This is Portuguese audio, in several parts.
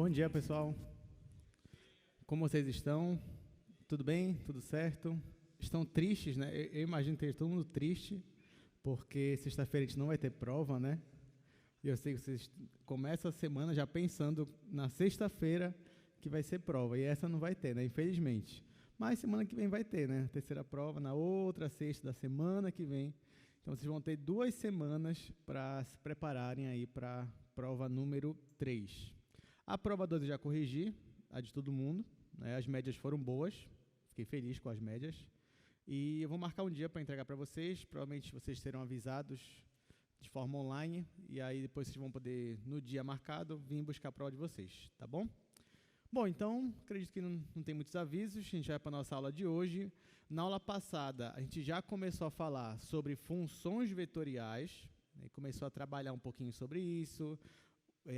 Bom dia, pessoal. Como vocês estão? Tudo bem? Tudo certo? Estão tristes, né? Eu imagino que esteja todo mundo triste, porque sexta-feira a gente não vai ter prova, né? E eu sei que vocês começam a semana já pensando na sexta-feira que vai ser prova, e essa não vai ter, né? Infelizmente. Mas semana que vem vai ter, né? Terceira prova na outra sexta da semana que vem. Então vocês vão ter 2 semanas para se prepararem aí para a prova número 3. A prova 2 eu já corrigi, a de todo mundo, né? As médias foram boas, fiquei feliz com as médias. E eu vou marcar um dia para entregar para vocês, provavelmente vocês serão avisados de forma online, e aí depois vocês vão poder, no dia marcado, vir buscar a prova de vocês, tá bom? Bom, então, acredito que não tem muitos avisos, a gente vai para a nossa aula de hoje. Na aula passada, a gente já começou a falar sobre funções vetoriais, né, começou a trabalhar um pouquinho sobre isso,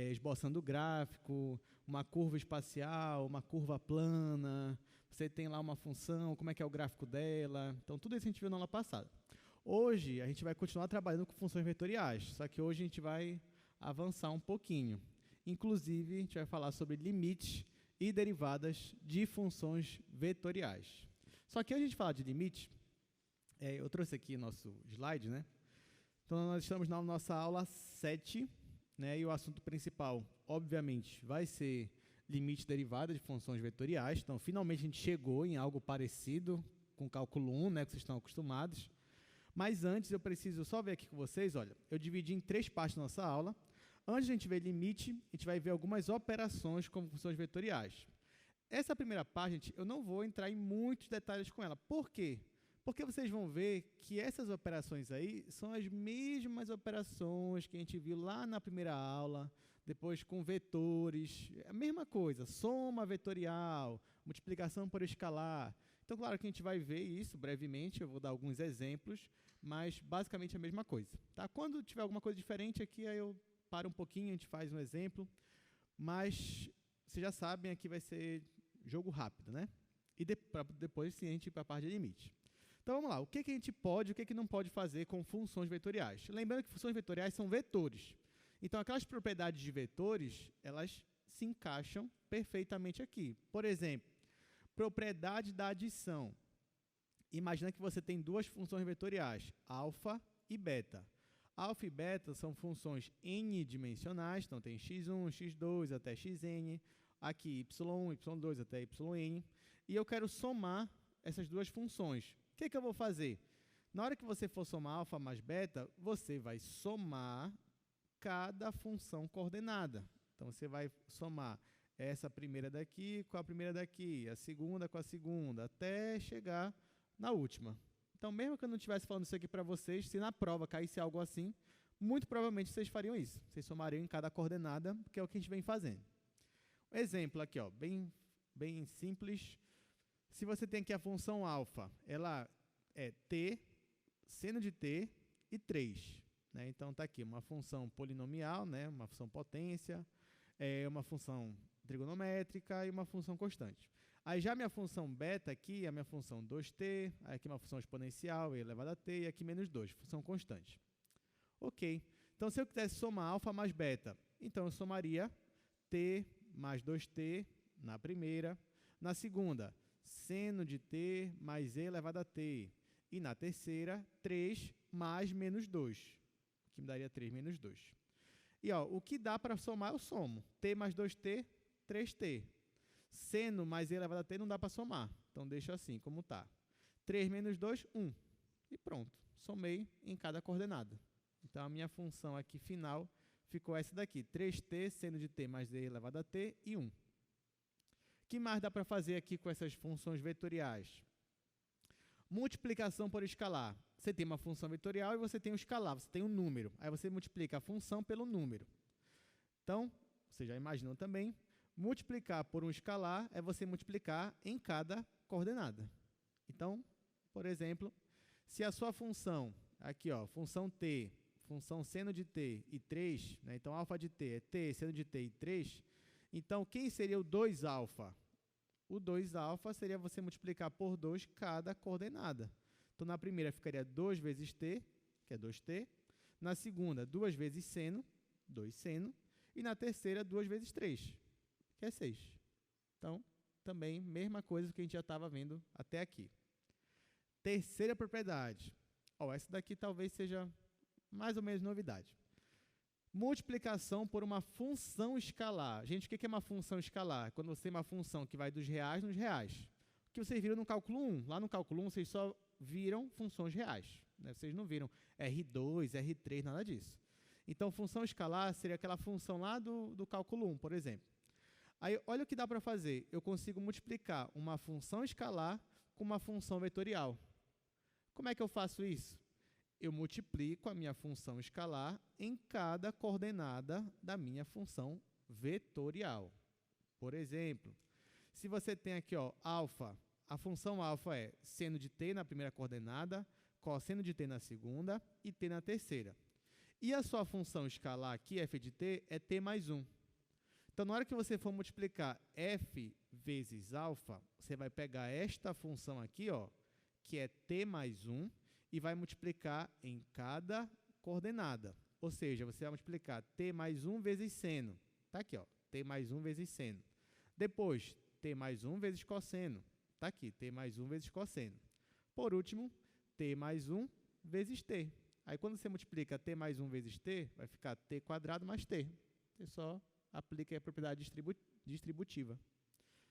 esboçando o gráfico, uma curva espacial, uma curva plana, você tem lá uma função, como é que é o gráfico dela, então tudo isso a gente viu na aula passada. Hoje, a gente vai continuar trabalhando com funções vetoriais, só que hoje a gente vai avançar um pouquinho. Inclusive, a gente vai falar sobre limites e derivadas de funções vetoriais. Só que antes de a gente falar de limite, eu trouxe aqui nosso slide, né? Então, nós estamos na nossa aula 7, né? E o assunto principal, obviamente, vai ser limite e derivada de funções vetoriais. Então, finalmente, a gente chegou em algo parecido com o cálculo 1, né? Que vocês estão acostumados. Mas antes, eu preciso só ver aqui com vocês, olha, eu dividi em 3 partes da nossa aula. Antes de a gente ver limite, a gente vai ver algumas operações como funções vetoriais. Essa primeira parte, gente, eu não vou entrar em muitos detalhes com ela. Por quê? Porque vocês vão ver que essas operações aí são as mesmas operações que a gente viu lá na primeira aula, depois com vetores, a mesma coisa, soma vetorial, multiplicação por escalar. Então, claro que a gente vai ver isso brevemente, eu vou dar alguns exemplos, mas basicamente a mesma coisa. Tá? Quando tiver alguma coisa diferente aqui, aí eu paro um pouquinho, a gente faz um exemplo, mas vocês já sabem, aqui vai ser jogo rápido, né? E depois sim a gente ir para a parte de limite. Então vamos lá, o que a gente pode e o que não pode fazer com funções vetoriais? Lembrando que funções vetoriais são vetores. Então aquelas propriedades de vetores, elas se encaixam perfeitamente aqui. Por exemplo, propriedade da adição. Imagina que você tem 2 funções vetoriais, alfa e beta. Alfa e beta são funções n-dimensionais, então tem x1, x2 até xn, aqui y1, y2 até yn, e eu quero somar essas 2 funções. O que eu vou fazer? Na hora que você for somar alfa mais beta, você vai somar cada função coordenada. Então, você vai somar essa primeira daqui com a primeira daqui, a segunda com a segunda, até chegar na última. Então, mesmo que eu não estivesse falando isso aqui para vocês, se na prova caísse algo assim, muito provavelmente vocês fariam isso. Vocês somariam em cada coordenada, que é o que a gente vem fazendo. Um exemplo aqui, ó, bem simples. Se você tem aqui a função alfa, ela é t, seno de t e 3. Né? Então, está aqui uma função polinomial, né? Uma função potência, uma função trigonométrica e uma função constante. Aí já a minha função beta aqui, a minha função 2t, aqui uma função exponencial, e elevado a t, e aqui menos 2, função constante. Ok. Então, se eu quisesse somar alfa mais beta, então eu somaria t mais 2t na primeira, na segunda, seno de t mais e elevado a t, e na terceira, 3 mais menos 2, que me daria 3 menos 2. E ó, o que dá para somar, eu somo. T mais 2t, 3t. Seno mais e elevado a t não dá para somar, então deixo assim, como está. 3 menos 2, 1. E pronto, somei em cada coordenada. Então, a minha função aqui final ficou essa daqui, 3t, seno de t mais e elevado a t e 1. O que mais dá para fazer aqui com essas funções vetoriais? Multiplicação por escalar. Você tem uma função vetorial e você tem um escalar, você tem um número. Aí você multiplica a função pelo número. Então, você já imaginou também, multiplicar por um escalar é você multiplicar em cada coordenada. Então, por exemplo, se a sua função, aqui, ó, função t, função seno de t e 3, né, então alfa de t é t, seno de t e 3, então quem seria o 2α? O 2α seria você multiplicar por 2 cada coordenada. Então, na primeira ficaria 2 vezes t, que é 2t. Na segunda, 2 vezes seno, 2 seno. E na terceira, 2 vezes 3, que é 6. Então, também, mesma coisa que a gente já estava vendo até aqui. Terceira propriedade. Essa daqui talvez seja mais ou menos novidade. Multiplicação por uma função escalar. Gente, o que é uma função escalar? Quando você tem uma função que vai dos reais nos reais. O que vocês viram no cálculo 1. Lá no cálculo 1, vocês só viram funções reais. Né? Vocês não viram R2, R3, nada disso. Então, função escalar seria aquela função lá do cálculo 1, por exemplo. Aí, olha o que dá para fazer. Eu consigo multiplicar uma função escalar com uma função vetorial. Como é que eu faço isso? Eu multiplico a minha função escalar em cada coordenada da minha função vetorial. Por exemplo, se você tem aqui, alfa, a função alfa é seno de t na primeira coordenada, cosseno de t na segunda e t na terceira. E a sua função escalar aqui, f de t, é t mais 1. Então, na hora que você for multiplicar f vezes alfa, você vai pegar esta função aqui, que é t mais 1, e vai multiplicar em cada coordenada. Ou seja, você vai multiplicar t mais 1 vezes seno. Está aqui, t mais 1 vezes seno. Depois, t mais 1 vezes cosseno. Está aqui, t mais 1 vezes cosseno. Por último, t mais 1 vezes t. Aí, quando você multiplica t mais 1 vezes t, vai ficar t quadrado mais t. Você só aplica a propriedade distributiva.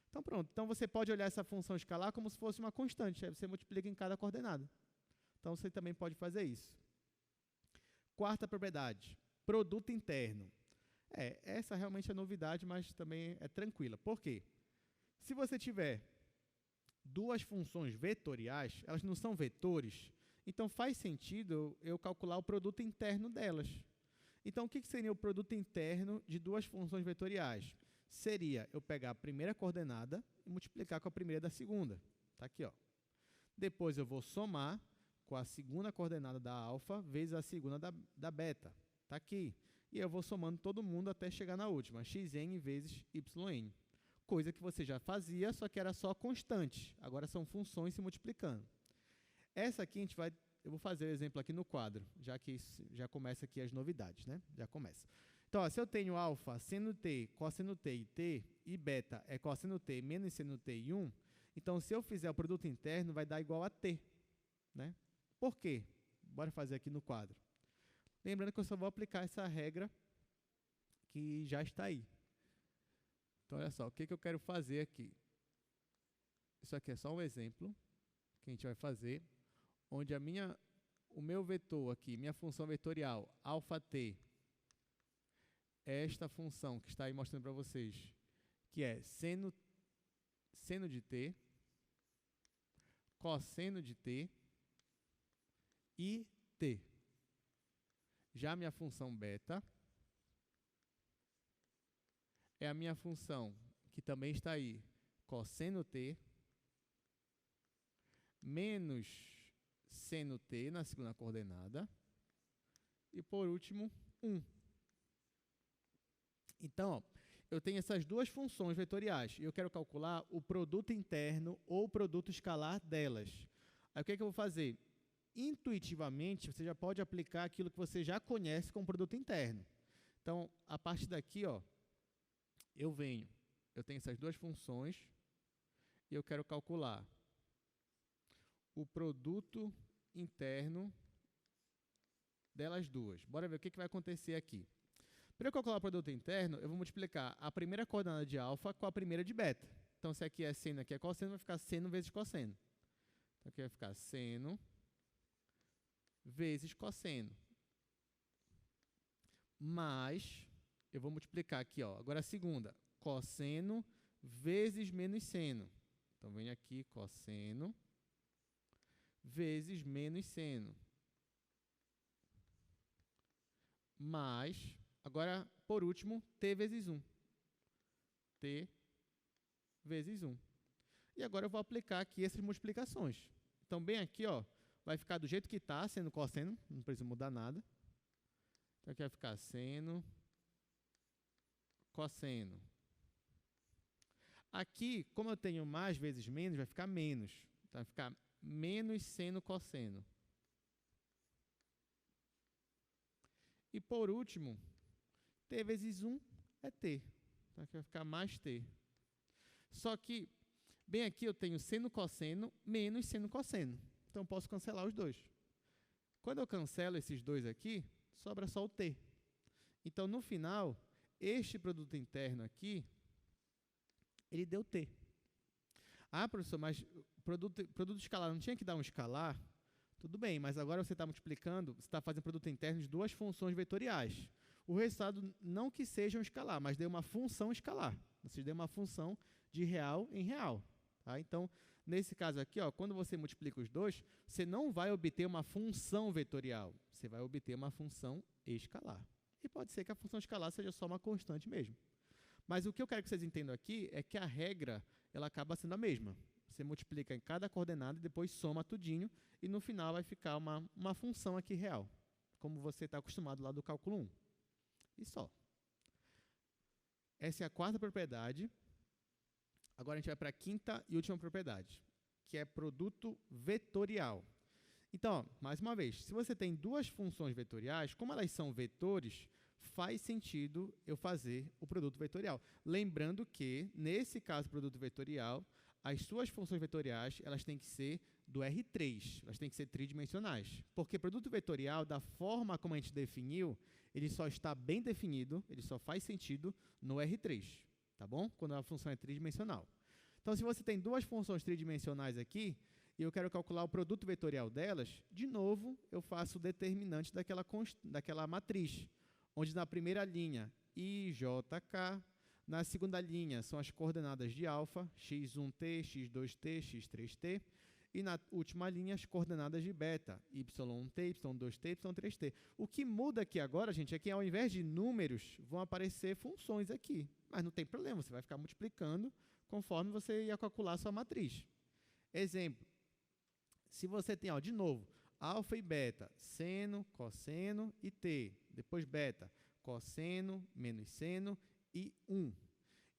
Então, pronto. Então, você pode olhar essa função escalar como se fosse uma constante. Aí, você multiplica em cada coordenada. Então, você também pode fazer isso. Quarta propriedade, produto interno. Essa realmente é novidade, mas também é tranquila. Por quê? Se você tiver duas funções vetoriais, elas não são vetores, então faz sentido eu calcular o produto interno delas. Então, o que seria o produto interno de duas funções vetoriais? Seria eu pegar a primeira coordenada e multiplicar com a primeira da segunda. Está aqui, Depois eu vou somar com a segunda coordenada da alfa vezes a segunda da beta. Está aqui. E eu vou somando todo mundo até chegar na última, xn vezes yn. Coisa que você já fazia, só que era só constante. Agora são funções se multiplicando. Essa aqui eu vou fazer o exemplo aqui no quadro, já que já começa aqui as novidades, né? Já começa. Então, se eu tenho alfa, seno t, cosseno t e t, e beta é cosseno t menos seno t e 1, então, se eu fizer o produto interno, vai dar igual a t, né? Por quê? Bora fazer aqui no quadro. Lembrando que eu só vou aplicar essa regra que já está aí. Então, olha só, o que eu quero fazer aqui? Isso aqui é só um exemplo que a gente vai fazer, onde o meu vetor aqui, minha função vetorial, αt, é esta função que está aí mostrando para vocês, que é seno de t, cosseno de t, e t. Já a minha função beta é a minha função que também está aí, cosseno t, menos seno t na segunda coordenada, e por último, 1. Então, eu tenho essas duas funções vetoriais, e eu quero calcular o produto interno ou o produto escalar delas. Aí, o que eu vou fazer? Intuitivamente, você já pode aplicar aquilo que você já conhece como produto interno. Então, a partir daqui, eu tenho essas duas funções e eu quero calcular o produto interno delas duas. Bora ver o que vai acontecer aqui. Para eu calcular o produto interno, eu vou multiplicar a primeira coordenada de alfa com a primeira de beta. Então, se aqui é seno, aqui é cosseno, vai ficar seno vezes cosseno. Então, aqui vai ficar seno vezes cosseno. Mas, eu vou multiplicar aqui, agora a segunda, cosseno vezes menos seno. Então, vem aqui, cosseno vezes menos seno. Mais, agora, por último, t vezes 1. t vezes 1. E agora eu vou aplicar aqui essas multiplicações. Então, bem aqui, vai ficar do jeito que está, sendo cosseno, não precisa mudar nada. Então, aqui vai ficar seno, cosseno. Aqui, como eu tenho mais vezes menos, vai ficar menos. Então, vai ficar menos seno cosseno. E, por último, t vezes 1 é t. Então, aqui vai ficar mais t. Só que, bem aqui, eu tenho seno cosseno menos seno cosseno. Então, posso cancelar os dois. Quando eu cancelo esses dois aqui, sobra só o t. Então, no final, este produto interno aqui, ele deu t. Ah, professor, mas produto escalar não tinha que dar um escalar? Tudo bem, mas agora você está multiplicando, você está fazendo produto interno de duas funções vetoriais. O resultado não que seja um escalar, mas deu uma função escalar. Ou seja, deu uma função de real em real. Tá? Então, nesse caso aqui, ó, quando você multiplica os dois, você não vai obter uma função vetorial, você vai obter uma função escalar. E pode ser que a função escalar seja só uma constante mesmo. Mas o que eu quero que vocês entendam aqui é que a regra ela acaba sendo a mesma. Você multiplica em cada coordenada e depois soma tudinho, e no final vai ficar uma função aqui real, como você está acostumado lá do cálculo 1. E só. Essa é a quarta propriedade. Agora a gente vai para a quinta e última propriedade, que é produto vetorial. Então, ó, mais uma vez, se você tem duas funções vetoriais, como elas são vetores, faz sentido eu fazer o produto vetorial. Lembrando que, nesse caso, produto vetorial, as suas funções vetoriais elas têm que ser do R3, elas têm que ser tridimensionais. Porque produto vetorial, da forma como a gente definiu, ele só está bem definido, ele só faz sentido no R3, tá bom? Quando a função é tridimensional. Então, se você tem duas funções tridimensionais aqui, e eu quero calcular o produto vetorial delas, de novo, eu faço o determinante daquela matriz, onde na primeira linha, I, J, K, na segunda linha são as coordenadas de alfa, x1t, x2t, x3t, e na última linha as coordenadas de beta, y1t, y2t, y3t. O que muda aqui agora, gente, é que ao invés de números, vão aparecer funções aqui. Mas não tem problema, você vai ficar multiplicando conforme você ia calcular a sua matriz. Exemplo, se você tem, ó, de novo, alfa e beta, seno, cosseno e t, depois beta, cosseno, menos seno e 1.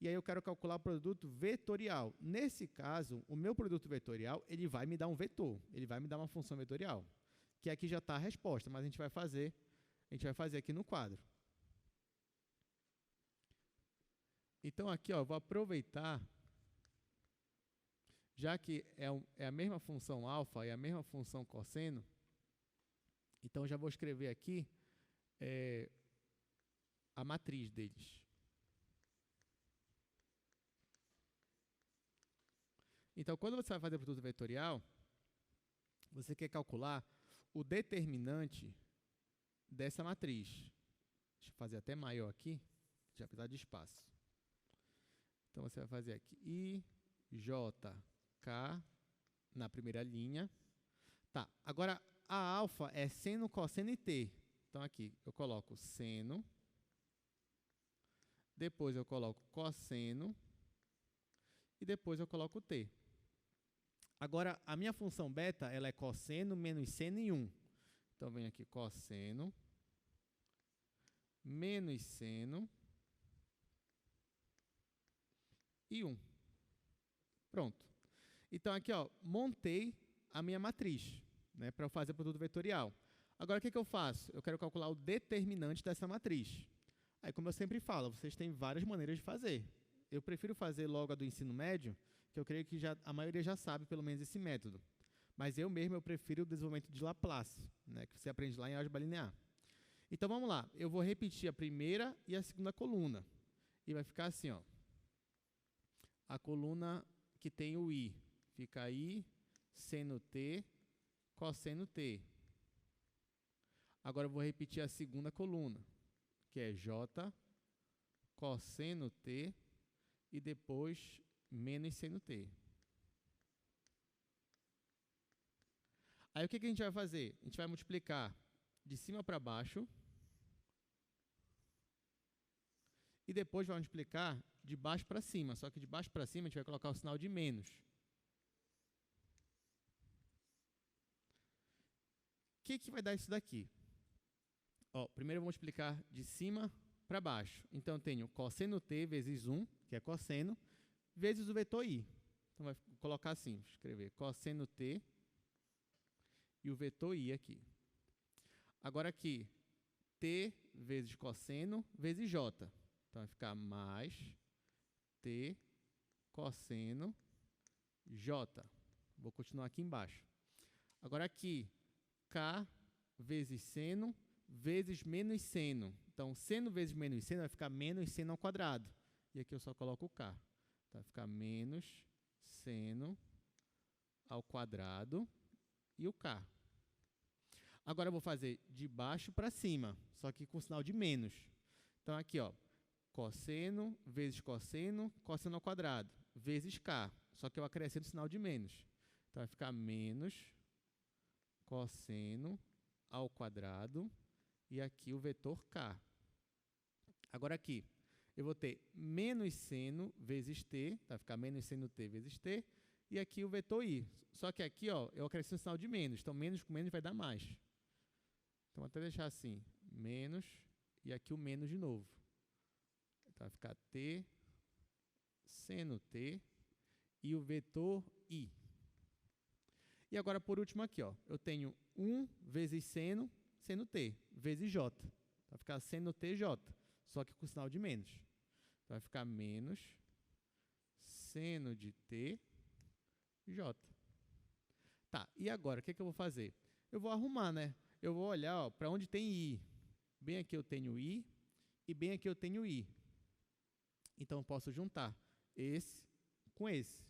E aí eu quero calcular o produto vetorial. Nesse caso, o meu produto vetorial, ele vai me dar um vetor, ele vai me dar uma função vetorial, que aqui já está a resposta, mas a gente vai fazer aqui no quadro. Então, aqui, ó, eu vou aproveitar, já que é a mesma função alfa e a mesma função cosseno, então já vou escrever aqui a matriz deles. Então, quando você vai fazer o produto vetorial, você quer calcular o determinante dessa matriz. Deixa eu fazer até maior aqui, já precisar de espaço. Então, você vai fazer aqui I, J, K, na primeira linha. Tá, agora a alfa é seno, cosseno e t. Então, aqui eu coloco seno, depois eu coloco cosseno e depois eu coloco t. Agora, a minha função beta ela é cosseno menos seno e 1. Então, vem aqui cosseno menos seno e 1. Pronto. Então, aqui, ó, montei a minha matriz, né, para eu fazer o produto vetorial. Agora, o que eu faço? Eu quero calcular o determinante dessa matriz. Aí, como eu sempre falo, vocês têm várias maneiras de fazer. Eu prefiro fazer logo a do ensino médio, que eu creio que a maioria já sabe, pelo menos, esse método. Mas eu prefiro o desenvolvimento de Laplace, né, que você aprende lá em álgebra linear. Então, vamos lá. Eu vou repetir a primeira e a segunda coluna. E vai ficar assim, ó. A coluna que tem o I, fica I, seno t, cosseno t. Agora, eu vou repetir a segunda coluna, que é J, cosseno t, e depois menos seno t. Aí, o que a gente vai fazer? A gente vai multiplicar de cima para baixo e depois vai multiplicar de baixo para cima, só que de baixo para cima a gente vai colocar o sinal de menos. O que vai dar isso daqui? Ó, primeiro eu vou multiplicar de cima para baixo. Então, eu tenho cosseno t vezes 1, que é cosseno, vezes o vetor i. Então, vai colocar assim, vou escrever cosseno t e o vetor i aqui. Agora aqui, t vezes cosseno vezes j. Então, vai ficar mais T cosseno J. Vou continuar aqui embaixo. Agora aqui, K vezes seno vezes menos seno. Então, seno vezes menos seno vai ficar menos seno ao quadrado. E aqui eu só coloco o K. Então, vai ficar menos seno ao quadrado e o K. Agora eu vou fazer de baixo para cima, só que com sinal de menos. Então, aqui, ó, cosseno vezes cosseno, cosseno ao quadrado, vezes K. Só que eu acrescento o sinal de menos. Então, vai ficar menos cosseno ao quadrado e aqui o vetor K. Agora aqui, eu vou ter menos seno vezes T, vai ficar menos seno T vezes T, e aqui o vetor I. Só que aqui, ó, eu acrescento o sinal de menos, então menos com menos vai dar mais. Então, vou até deixar assim, menos, e aqui o menos de novo. Então, vai ficar T, seno T, e o vetor I. E agora, por último aqui, ó, eu tenho 1 vezes seno, seno T, vezes J. Vai ficar seno TJ, só que com sinal de menos. Então, vai ficar menos seno de T, J. Tá, e agora, o que eu vou fazer? Eu vou arrumar, né? Eu vou olhar para onde tem I. Bem aqui eu tenho I e bem aqui eu tenho I. Então, eu posso juntar esse com esse.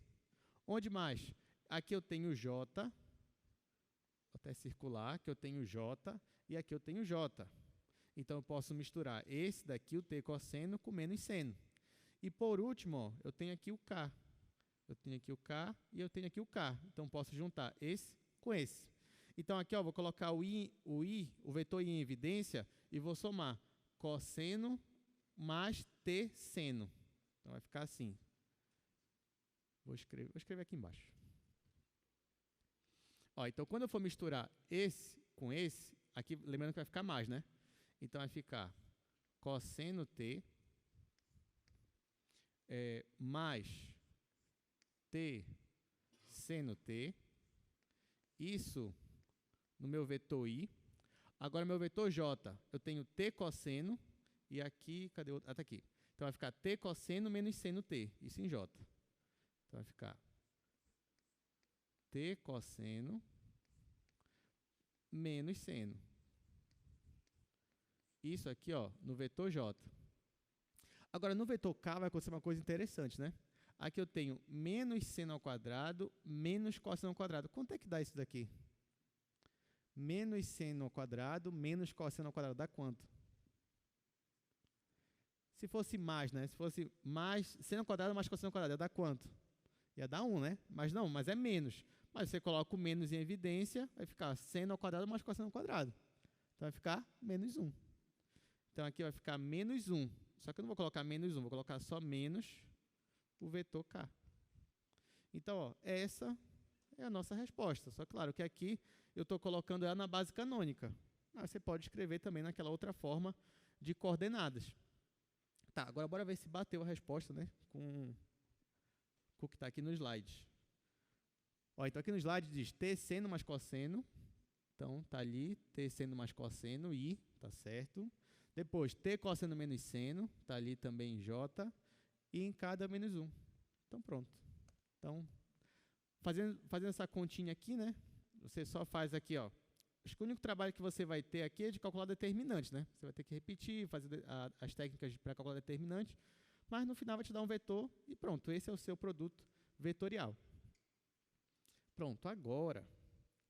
Onde mais? Aqui eu tenho J, vou até circular, aqui eu tenho J e aqui eu tenho J. Então, eu posso misturar esse daqui, o T cosseno, com menos seno. E, por último, ó, eu tenho aqui o K. Eu tenho aqui o K e eu tenho aqui o K. Então, posso juntar esse com esse. Então, aqui, ó, vou colocar o vetor I em evidência e vou somar cosseno mais T seno. Então, vai ficar assim. Vou escrever aqui embaixo. Ó, então, quando eu for misturar esse com esse, aqui, lembrando que vai ficar mais, né? Então, vai ficar cosseno T mais T seno T. Isso no meu vetor I. Agora, meu vetor J, eu tenho T cosseno e aqui, cadê o outro? Ah, tá aqui. Então, vai ficar T cosseno menos seno T, isso em J. Então, vai ficar T cosseno menos seno. Isso aqui, ó, no vetor J. Agora, no vetor K vai acontecer uma coisa interessante, né? Aqui eu tenho menos seno ao quadrado, menos cosseno ao quadrado. Quanto é que dá isso daqui? Menos seno ao quadrado, menos cosseno ao quadrado, dá quanto? Se fosse mais, né? Se fosse mais seno ao quadrado mais cosseno ao quadrado, ia dar quanto? Ia dar 1, né? Mas não, mas é menos. Mas você coloca o menos em evidência, vai ficar seno ao quadrado mais cosseno ao quadrado. Então, vai ficar menos 1. Então, aqui vai ficar menos 1. Só que eu não vou colocar menos 1, vou colocar só menos o vetor K. Então, ó, essa é a nossa resposta. Só claro que aqui eu estou colocando ela na base canônica. Mas você pode escrever também naquela outra forma de coordenadas. Tá, agora bora ver se bateu a resposta, né, com o que está aqui no slide. Ó, então, aqui no slide diz T seno mais cosseno. Então, está ali, T seno mais cosseno, I, tá certo. Depois, T cosseno menos seno, está ali também J. E em cada menos 1. Então, pronto. Então, fazendo essa continha aqui, né? Você só faz aqui, ó. Acho que o único trabalho que você vai ter aqui é de calcular determinantes, né? Você vai ter que repetir, fazer as técnicas para calcular determinantes, mas no final vai te dar um vetor e pronto. Esse é o seu produto vetorial. Pronto, agora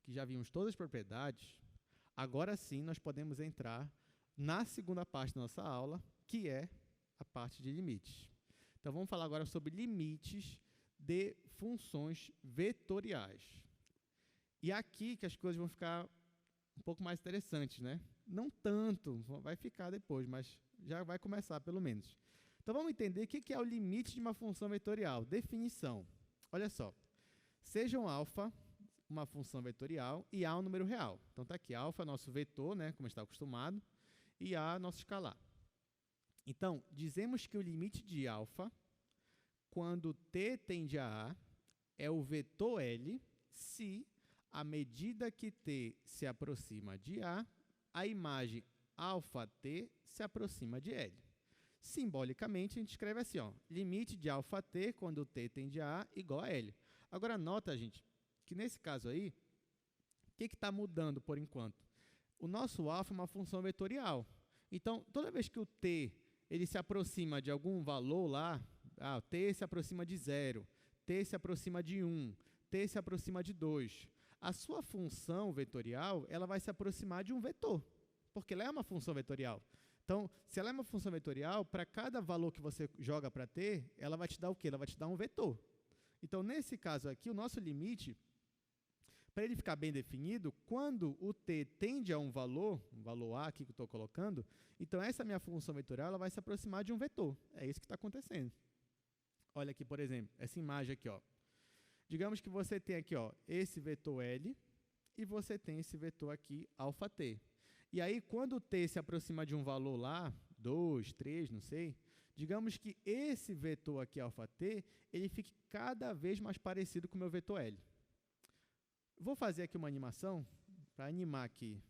que já vimos todas as propriedades, agora sim nós podemos entrar na segunda parte da nossa aula, que é a parte de limites. Então, vamos falar agora sobre limites de funções vetoriais. E aqui que as coisas vão ficar um pouco mais interessantes, né? Não tanto, vai ficar depois, mas já vai começar, pelo menos. Então, vamos entender o que é o limite de uma função vetorial. Definição. Olha só. Sejam alfa uma função vetorial e A um número real. Então, está aqui, alfa é nosso vetor, né, como está acostumado, e A nosso escalar. Então, dizemos que o limite de alfa, quando t tende a A, é o vetor L, se, à medida que t se aproxima de A, a imagem alfa t se aproxima de L. Simbolicamente, a gente escreve assim, ó, limite de alfa t, quando t tende a A, igual a L. Agora, nota, gente, que nesse caso aí, o que está mudando por enquanto? O nosso alfa é uma função vetorial. Então, toda vez que o t ele se aproxima de algum valor lá, t se aproxima de 0, t se aproxima de 1, t se aproxima de 2, a sua função vetorial ela vai se aproximar de um vetor, porque ela é uma função vetorial. Então, se ela é uma função vetorial, para cada valor que você joga para t, ela vai te dar o quê? Ela vai te dar um vetor. Então, nesse caso aqui, o nosso limite, para ele ficar bem definido, quando o t tende a um valor A aqui que eu estou colocando, então essa minha função vetorial ela vai se aproximar de um vetor. É isso que está acontecendo. Olha aqui, por exemplo, essa imagem aqui. Ó. Digamos que você tem aqui ó, esse vetor L e você tem esse vetor aqui, alfa t. E aí, quando o t se aproxima de um valor lá, 2, 3, não sei, digamos que esse vetor aqui, alfa t, ele fique cada vez mais parecido com o meu vetor L. Vou fazer aqui uma animação para animar aqui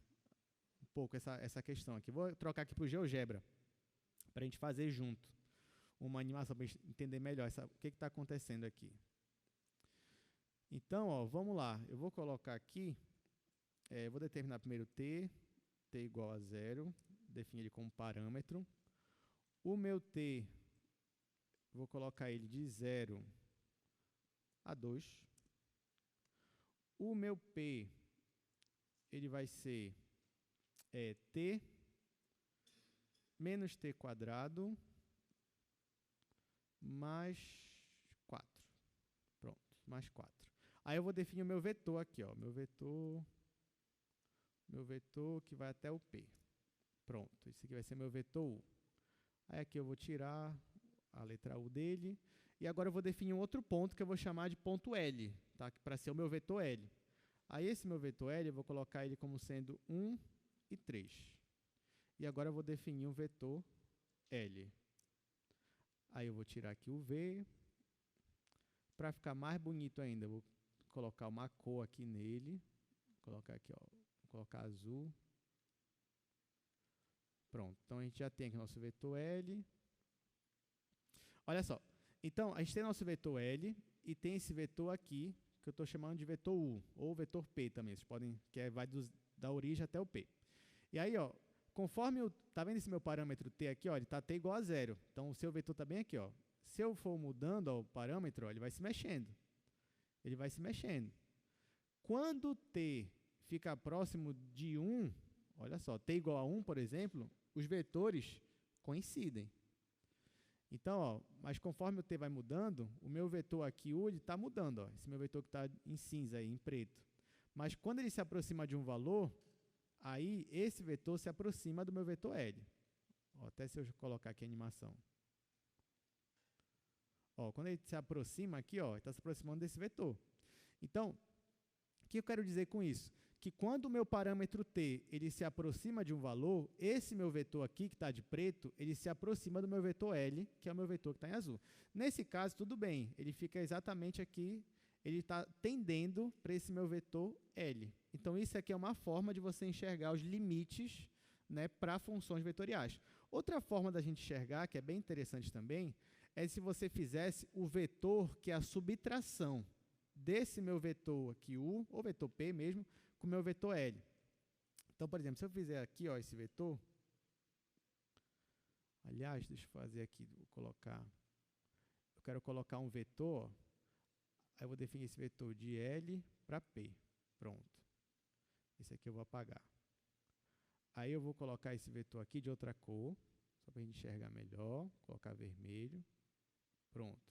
um pouco essa questão aqui. Vou trocar aqui para o GeoGebra, para a gente fazer junto uma animação, para a gente entender melhor o que está acontecendo aqui. Então, ó, vamos lá. Eu vou colocar aqui, vou determinar primeiro t igual a 0, definir ele como parâmetro. O meu t, vou colocar ele de 0 a 2. O meu p, ele vai ser t menos t quadrado mais 4. Pronto, mais 4. Aí eu vou definir o meu vetor aqui, ó, meu vetor que vai até o P. Pronto, esse aqui vai ser meu vetor U. Aí aqui eu vou tirar a letra U dele. E agora eu vou definir um outro ponto que eu vou chamar de ponto L, tá? Para ser o meu vetor L. Aí esse meu vetor L, eu vou colocar ele como sendo 1 e 3. E agora eu vou definir um vetor L. Aí eu vou tirar aqui o V. Para ficar mais bonito ainda, eu vou colocar uma cor aqui nele. Vou colocar aqui, ó, vou colocar azul. Pronto, então a gente já tem aqui o nosso vetor L. Olha só, então a gente tem nosso vetor L e tem esse vetor aqui, que eu estou chamando de vetor U, ou vetor P também, vocês podem, vai da origem até o P. E aí, ó, conforme tá vendo esse meu parâmetro T aqui, ó, ele está T igual a 0. Então, o seu vetor está bem aqui, ó. Se eu for mudando ó, o parâmetro, ó, ele vai se mexendo. Ele vai se mexendo. Quando T fica próximo de 1, olha só, T igual a 1, por exemplo, os vetores coincidem. Então, ó, mas conforme o T vai mudando, o meu vetor aqui, U, ele está mudando. Ó, esse meu vetor que está em cinza, aí, em preto. Mas quando ele se aproxima de um valor, aí esse vetor se aproxima do meu vetor L. Ó, até se eu colocar aqui a animação. Ó, quando ele se aproxima aqui, ó, ele está se aproximando desse vetor. Então, o que eu quero dizer com isso? Que quando o meu parâmetro t ele se aproxima de um valor, esse meu vetor aqui, que está de preto, ele se aproxima do meu vetor L, que é o meu vetor que está em azul. Nesse caso, tudo bem, ele fica exatamente aqui, ele está tendendo para esse meu vetor L. Então, isso aqui é uma forma de você enxergar os limites, né, para funções vetoriais. Outra forma da gente enxergar, que é bem interessante também, é se você fizesse o vetor, que é a subtração desse meu vetor aqui, U, ou vetor P mesmo, com o meu vetor L. Então, por exemplo, se eu fizer aqui ó, esse vetor, aliás, deixa eu fazer aqui, vou colocar, eu quero colocar um vetor, aí eu vou definir esse vetor de L para P, pronto. Esse aqui eu vou apagar. Aí eu vou colocar esse vetor aqui de outra cor, só para a gente enxergar melhor, colocar vermelho, pronto.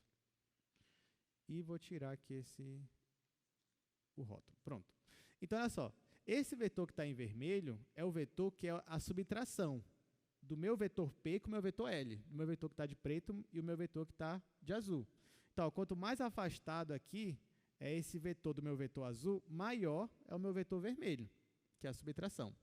E vou tirar aqui o rótulo, pronto. Então, olha só, esse vetor que está em vermelho é o vetor que é a subtração do meu vetor P com o meu vetor L, do meu vetor que está de preto e o meu vetor que está de azul. Então, ó, quanto mais afastado aqui é esse vetor do meu vetor azul, maior é o meu vetor vermelho, que é a subtração.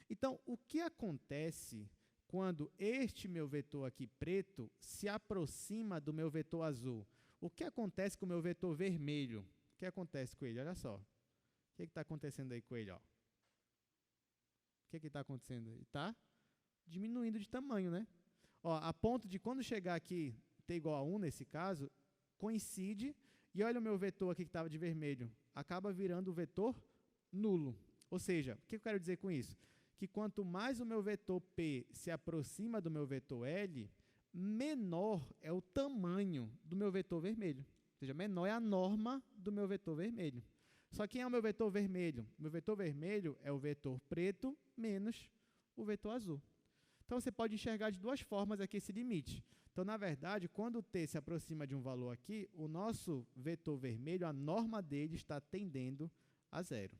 Então, o que acontece quando este meu vetor aqui preto se aproxima do meu vetor azul? O que acontece com o meu vetor vermelho? O que acontece com ele? Olha só. O que está acontecendo aí com ele? Ó? O que está acontecendo? Ele está diminuindo de tamanho, né? Ó, a ponto de quando chegar aqui, t igual a 1 nesse caso, coincide, e olha o meu vetor aqui que estava de vermelho, acaba virando o vetor nulo. Ou seja, o que eu quero dizer com isso? Que quanto mais o meu vetor P se aproxima do meu vetor L, menor é o tamanho do meu vetor vermelho. Ou seja, menor é a norma do meu vetor vermelho. Só que quem é o meu vetor vermelho? O meu vetor vermelho é o vetor preto menos o vetor azul. Então, você pode enxergar de duas formas aqui esse limite. Então, na verdade, quando o t se aproxima de um valor aqui, o nosso vetor vermelho, a norma dele está tendendo a zero.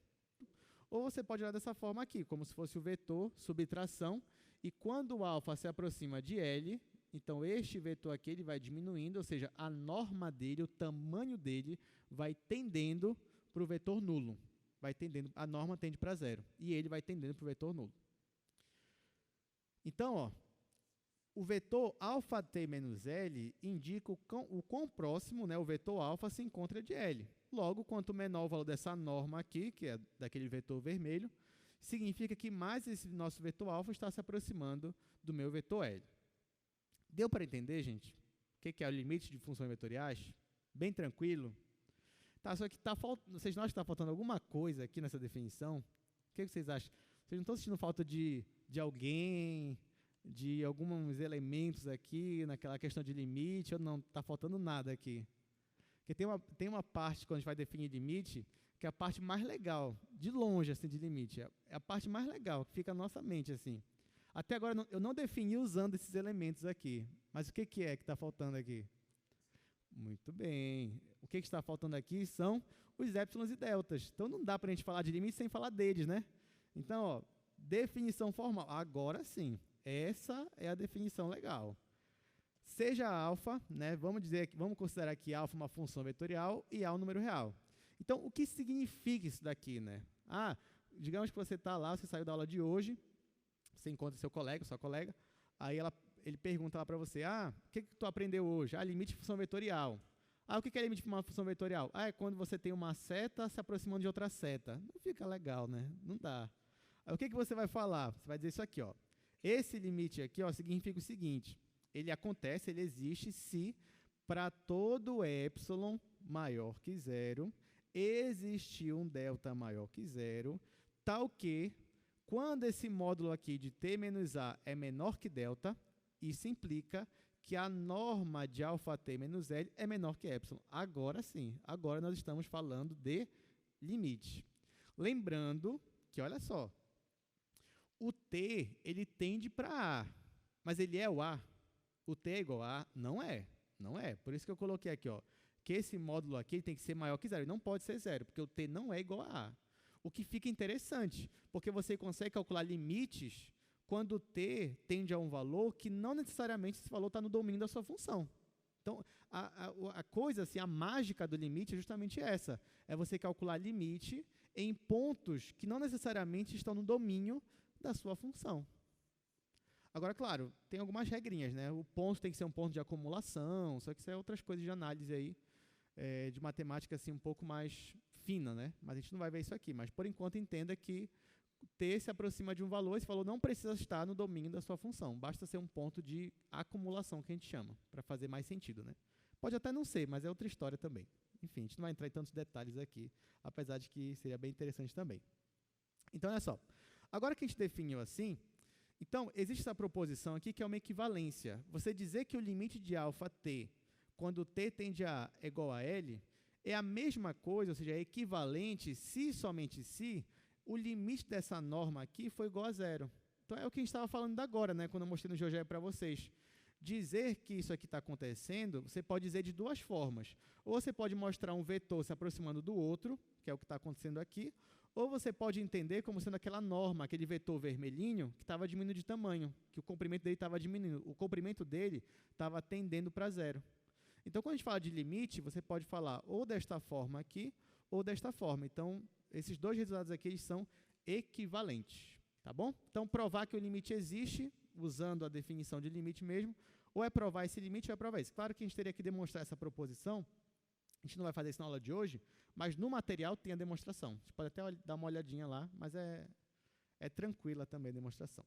Ou você pode olhar dessa forma aqui, como se fosse o vetor subtração, e quando o alfa se aproxima de L, então este vetor aqui ele vai diminuindo, ou seja, a norma dele, o tamanho dele, vai tendendo para o vetor nulo. Vai tendendo, a norma tende para zero, e ele vai tendendo para o vetor nulo. Então, ó, o vetor αt menos L indica o quão próximo, né, o vetor alfa se encontra de L. Logo, quanto menor o valor dessa norma aqui, que é daquele vetor vermelho, significa que mais esse nosso vetor alfa está se aproximando do meu vetor L. Deu para entender, gente? O que é o limite de funções vetoriais? Bem tranquilo? Tá, só que vocês não acham que está faltando alguma coisa aqui nessa definição? O que vocês acham? Vocês não estão sentindo falta de alguém, de alguns elementos aqui, naquela questão de limite, ou não? Está faltando nada aqui. Porque tem uma parte, quando a gente vai definir limite, que é a parte mais legal, de longe, assim, de limite. É a parte mais legal, que fica na nossa mente, assim. Até agora, eu não defini usando esses elementos aqui. Mas o que é que está faltando aqui? Muito bem. O que está faltando aqui são os épsilons e deltas. Então, não dá para a gente falar de limite sem falar deles, né? Então, ó, definição formal. Agora sim, essa é a definição legal. Seja alfa, né, vamos considerar que alfa é uma função vetorial e A um número real. Então, o que significa isso daqui, né? Ah, digamos que você está lá, você saiu da aula de hoje, você encontra seu colega, sua colega, aí ele pergunta lá para você, o que tu aprendeu hoje? Limite de função vetorial. O que é limite de uma função vetorial? É quando você tem uma seta se aproximando de outra seta. Não fica legal, né? Não dá. Aí, o que você vai falar? Você vai dizer isso aqui, ó. Esse limite aqui, ó, significa o seguinte, ele acontece, ele existe se para todo epsilon maior que zero, existir um delta maior que zero, tal que, quando esse módulo aqui de t menos a é menor que delta, isso implica que a norma de αt menos L é menor que epsilon. Agora sim, agora nós estamos falando de limite. Lembrando que, olha só, o t, ele tende para A, mas ele é o A. O t é igual a A? Não é. Não é. Por isso que eu coloquei aqui, ó, que esse módulo aqui tem que ser maior que zero. Ele não pode ser zero, porque o t não é igual a A. O que fica interessante, porque você consegue calcular limites quando o t tende a um valor que não necessariamente esse valor está no domínio da sua função. Então, a coisa, assim, a mágica do limite é justamente essa. É você calcular limite em pontos que não necessariamente estão no domínio da sua função. Agora, claro, tem algumas regrinhas, né? O ponto tem que ser um ponto de acumulação, só que isso é outras coisas de análise aí, de matemática assim, um pouco mais fina, né? Mas a gente não vai ver isso aqui. Mas, por enquanto, entenda que t se aproxima de um valor, esse valor não precisa estar no domínio da sua função. Basta ser um ponto de acumulação, que a gente chama, para fazer mais sentido, né? Pode até não ser, mas é outra história também. Enfim, a gente não vai entrar em tantos detalhes aqui, apesar de que seria bem interessante também. Então, olha só. Agora que a gente definiu assim, então, existe essa proposição aqui que é uma equivalência. Você dizer que o limite de αt, quando t tende a é igual a L, é a mesma coisa, ou seja, é equivalente se, somente se, o limite dessa norma aqui for igual a zero. Então, é o que a gente estava falando agora, né, quando eu mostrei no GeoGebra para vocês. Dizer que isso aqui está acontecendo, você pode dizer de duas formas. Ou você pode mostrar um vetor se aproximando do outro, que é o que está acontecendo aqui, ou você pode entender como sendo aquela norma, aquele vetor vermelhinho, que estava diminuindo de tamanho, que o comprimento dele estava diminuindo. O comprimento dele estava tendendo para zero. Então, quando a gente fala de limite, você pode falar ou desta forma aqui, ou desta forma. Então, esses dois resultados aqui eles são equivalentes. Tá bom? Então, provar que o limite existe, usando a definição de limite mesmo, ou é provar esse limite ou é provar isso. Claro que a gente teria que demonstrar essa proposição. A gente não vai fazer isso na aula de hoje, mas no material tem a demonstração. A gente pode até dar uma olhadinha lá, mas é tranquila também a demonstração.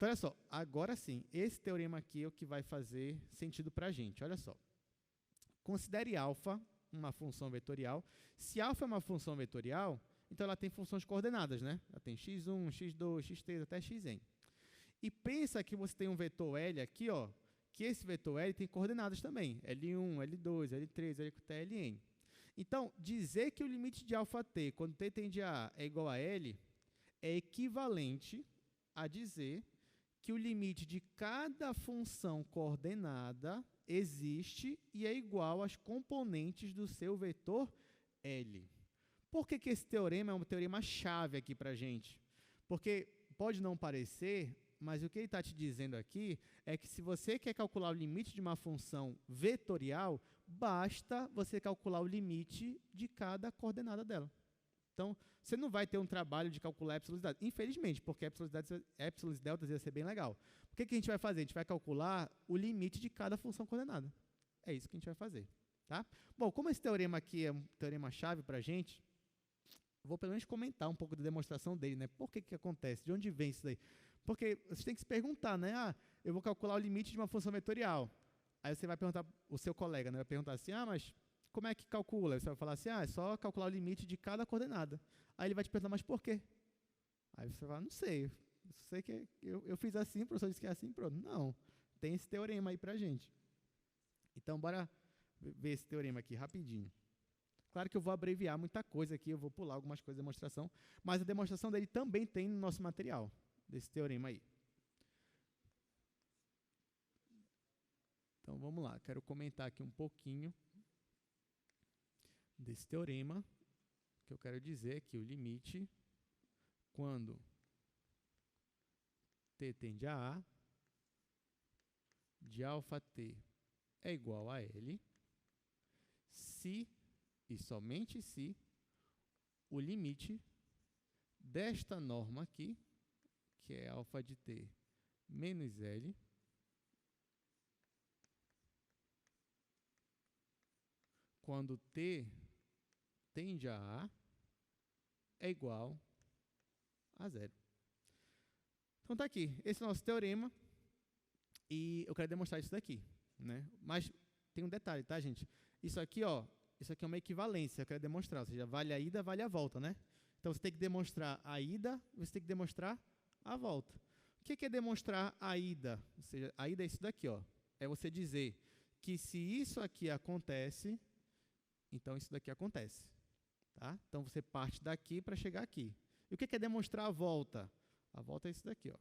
Então, olha só, agora sim, esse teorema aqui é o que vai fazer sentido para a gente. Olha só. Considere alfa uma função vetorial. Se alfa é uma função vetorial, então ela tem funções coordenadas, né? Ela tem x1, x2, x3, até xn. E pensa que você tem um vetor L aqui, ó, que esse vetor L tem coordenadas também. L1, L2, L3, L até Ln. Então, dizer que o limite de alfa t, quando t tende a A é igual a L, é equivalente a dizer que o limite de cada função coordenada existe e é igual às componentes do seu vetor L. Por que esse teorema é um teorema chave aqui para a gente? Porque pode não parecer, mas o que ele está te dizendo aqui é que se você quer calcular o limite de uma função vetorial, basta você calcular o limite de cada coordenada dela. Então, você não vai ter um trabalho de calcular epsilon e delta, infelizmente, porque epsilon e delta ia ser bem legal. O que a gente vai fazer? A gente vai calcular o limite de cada função coordenada. É isso que a gente vai fazer. Tá? Bom, como esse teorema aqui é um teorema-chave para a gente, vou pelo menos comentar um pouco da demonstração dele. Né? Por que acontece? De onde vem isso daí? Porque você tem que se perguntar, né? Eu vou calcular o limite de uma função vetorial. Aí você vai perguntar, o seu colega, né? Vai perguntar assim, mas como é que calcula? Você vai falar assim, é só calcular o limite de cada coordenada. Aí ele vai te perguntar, mas por quê? Aí você vai falar, não sei. Sei que eu fiz assim, o professor disse que é assim, pronto. Não, tem esse teorema aí pra gente. Então, bora ver esse teorema aqui rapidinho. Claro que eu vou abreviar muita coisa aqui, eu vou pular algumas coisas da demonstração, mas a demonstração dele também tem no nosso material, desse teorema aí. Então, vamos lá. Quero comentar aqui um pouquinho desse teorema, que eu quero dizer que o limite, quando t tende a A, de alfa t é igual a L, se e somente se o limite desta norma aqui, que é alfa de t menos L, quando t tende a A, é igual a zero. Então, está aqui. Esse é o nosso teorema. E eu quero demonstrar isso daqui. Né? Mas tem um detalhe, tá, gente? Isso aqui, ó, isso aqui é uma equivalência. Eu quero demonstrar. Ou seja, vale a ida, vale a volta, né? Então, você tem que demonstrar a ida, você tem que demonstrar a volta. O que é demonstrar a ida? Ou seja, a ida é isso daqui, ó. É você dizer que se isso aqui acontece, então isso daqui acontece. Tá? Então, você parte daqui para chegar aqui. E o que é demonstrar a volta? A volta é isso daqui, ó.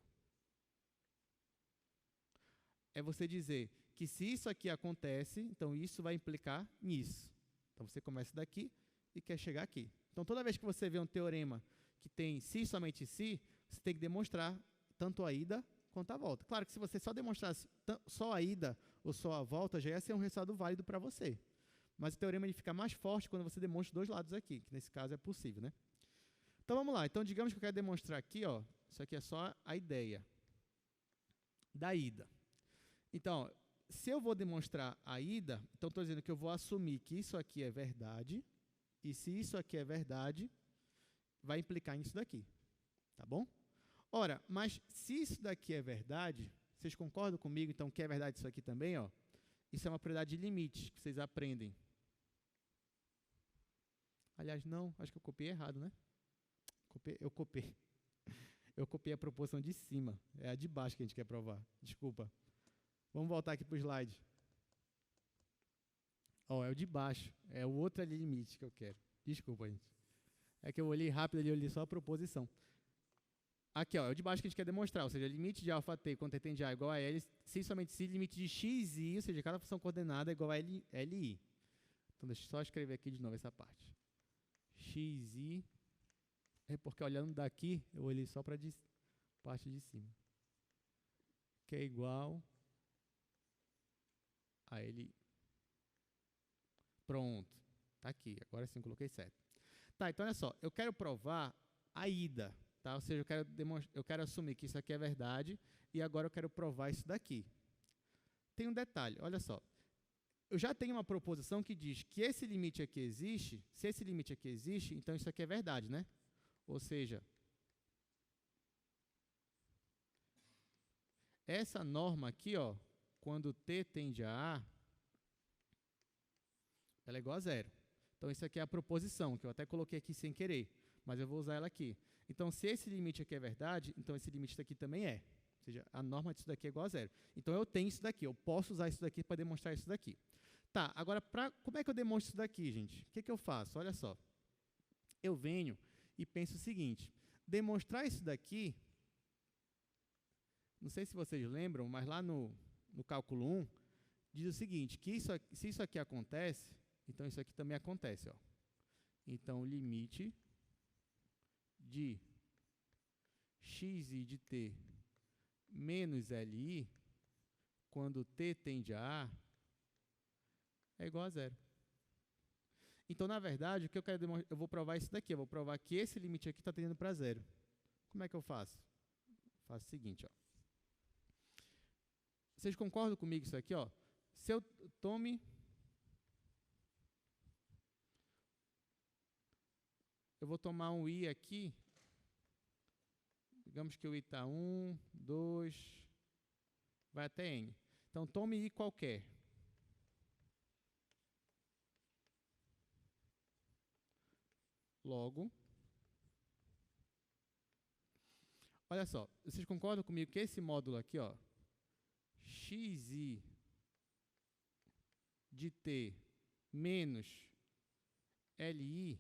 É você dizer que se isso aqui acontece, então isso vai implicar nisso. Então, você começa daqui e quer chegar aqui. Então, toda vez que você vê um teorema que tem se e somente se, você tem que demonstrar tanto a ida quanto a volta. Claro que se você só demonstrasse só a ida ou só a volta, já ia ser um resultado válido para você. Mas o teorema ele fica mais forte quando você demonstra os dois lados aqui, que nesse caso é possível, né? Então, vamos lá. Então, digamos que eu quero demonstrar aqui, ó, isso aqui é só a ideia da ida. Então, se eu vou demonstrar a ida, então estou dizendo que eu vou assumir que isso aqui é verdade, e se isso aqui é verdade, vai implicar nisso daqui. Tá bom? Ora, mas se isso daqui é verdade, vocês concordam comigo, então, que é verdade isso aqui também, ó? Isso é uma propriedade de limite, que vocês aprendem. Aliás, não, acho que eu copiei errado, né? Eu copiei a proporção de cima. É a de baixo que a gente quer provar. Desculpa. Vamos voltar aqui para o slide. Ó, é o de baixo. É o outro ali limite que eu quero. Desculpa, gente. É que eu olhei rápido ali, eu olhei só a proposição. Aqui, ó, é o de baixo que a gente quer demonstrar. Ou seja, limite de alfa t quando t tende a igual a L, se somente se limite de x e, ou seja, cada função coordenada é igual a Li. Então, deixa eu só escrever aqui de novo essa parte. Xi, é porque olhando daqui, eu olhei só para a parte de cima. Que é igual a Li. Pronto. Está aqui. Agora sim, coloquei certo. Tá, então olha só. Eu quero provar a ida. Tá? Ou seja, eu quero assumir que isso aqui é verdade e agora eu quero provar isso daqui. Tem um detalhe, olha só. Eu já tenho uma proposição que diz que esse limite aqui existe, se esse limite aqui existe, então isso aqui é verdade, né? Ou seja, essa norma aqui, ó, quando t tende a A, ela é igual a zero. Então, isso aqui é a proposição, que eu até coloquei aqui sem querer, mas eu vou usar ela aqui. Então, se esse limite aqui é verdade, então esse limite daqui também é. Ou seja, a norma disso daqui é igual a zero. Então, eu tenho isso daqui, eu posso usar isso daqui para demonstrar isso daqui. Tá, agora, como é que eu demonstro isso daqui, gente? O que eu faço? Olha só. Eu venho e penso o seguinte, demonstrar isso daqui, não sei se vocês lembram, mas lá no cálculo 1, diz o seguinte, que se isso aqui acontece, então isso aqui também acontece. Ó. Então, o limite de xi de t menos li, quando t tende a A, é igual a zero. Então, na verdade, o que eu quero demonstrar, eu vou provar isso daqui, eu vou provar que esse limite aqui está tendendo para zero. Como é que eu faço? Faço o seguinte, ó. Vocês concordam comigo isso aqui, ó? Se eu vou tomar um i aqui, digamos que o i está 1, 2, vai até n. Então, tome i qualquer. Logo, olha só, vocês concordam comigo que esse módulo aqui, ó, xi de t menos li,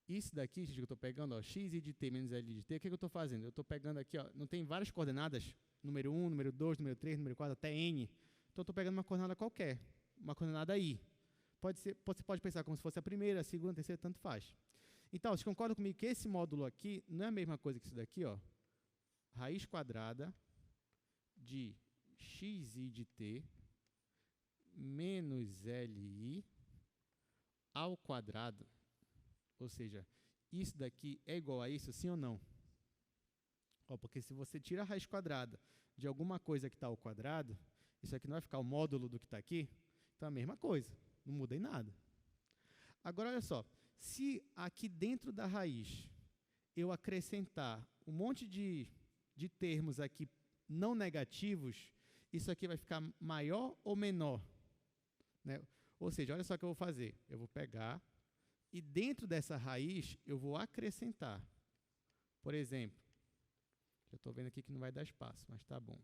isso daqui, gente, que eu estou pegando, ó, xi de t menos li de t, o que eu estou fazendo? Eu estou pegando aqui, ó, não tem várias coordenadas, número 1, número 2, número 3, número 4, até n, então eu estou pegando uma coordenada qualquer, uma coordenada i. Você pode pensar como se fosse a primeira, a segunda, a terceira, tanto faz. Então, vocês concordam comigo que esse módulo aqui não é a mesma coisa que isso daqui, ó? Raiz quadrada de xi de t menos li ao quadrado. Ou seja, isso daqui é igual a isso, sim ou não? Ó, porque se você tira a raiz quadrada de alguma coisa que está ao quadrado, isso aqui não vai ficar o módulo do que está aqui? Então, é a mesma coisa. Não muda em nada. Agora, olha só. Se aqui dentro da raiz eu acrescentar um monte de termos aqui não negativos, isso aqui vai ficar maior ou menor? Né? Ou seja, olha só o que eu vou fazer. Eu vou pegar e dentro dessa raiz eu vou acrescentar. Por exemplo, já estou vendo aqui que não vai dar espaço, mas tá bom.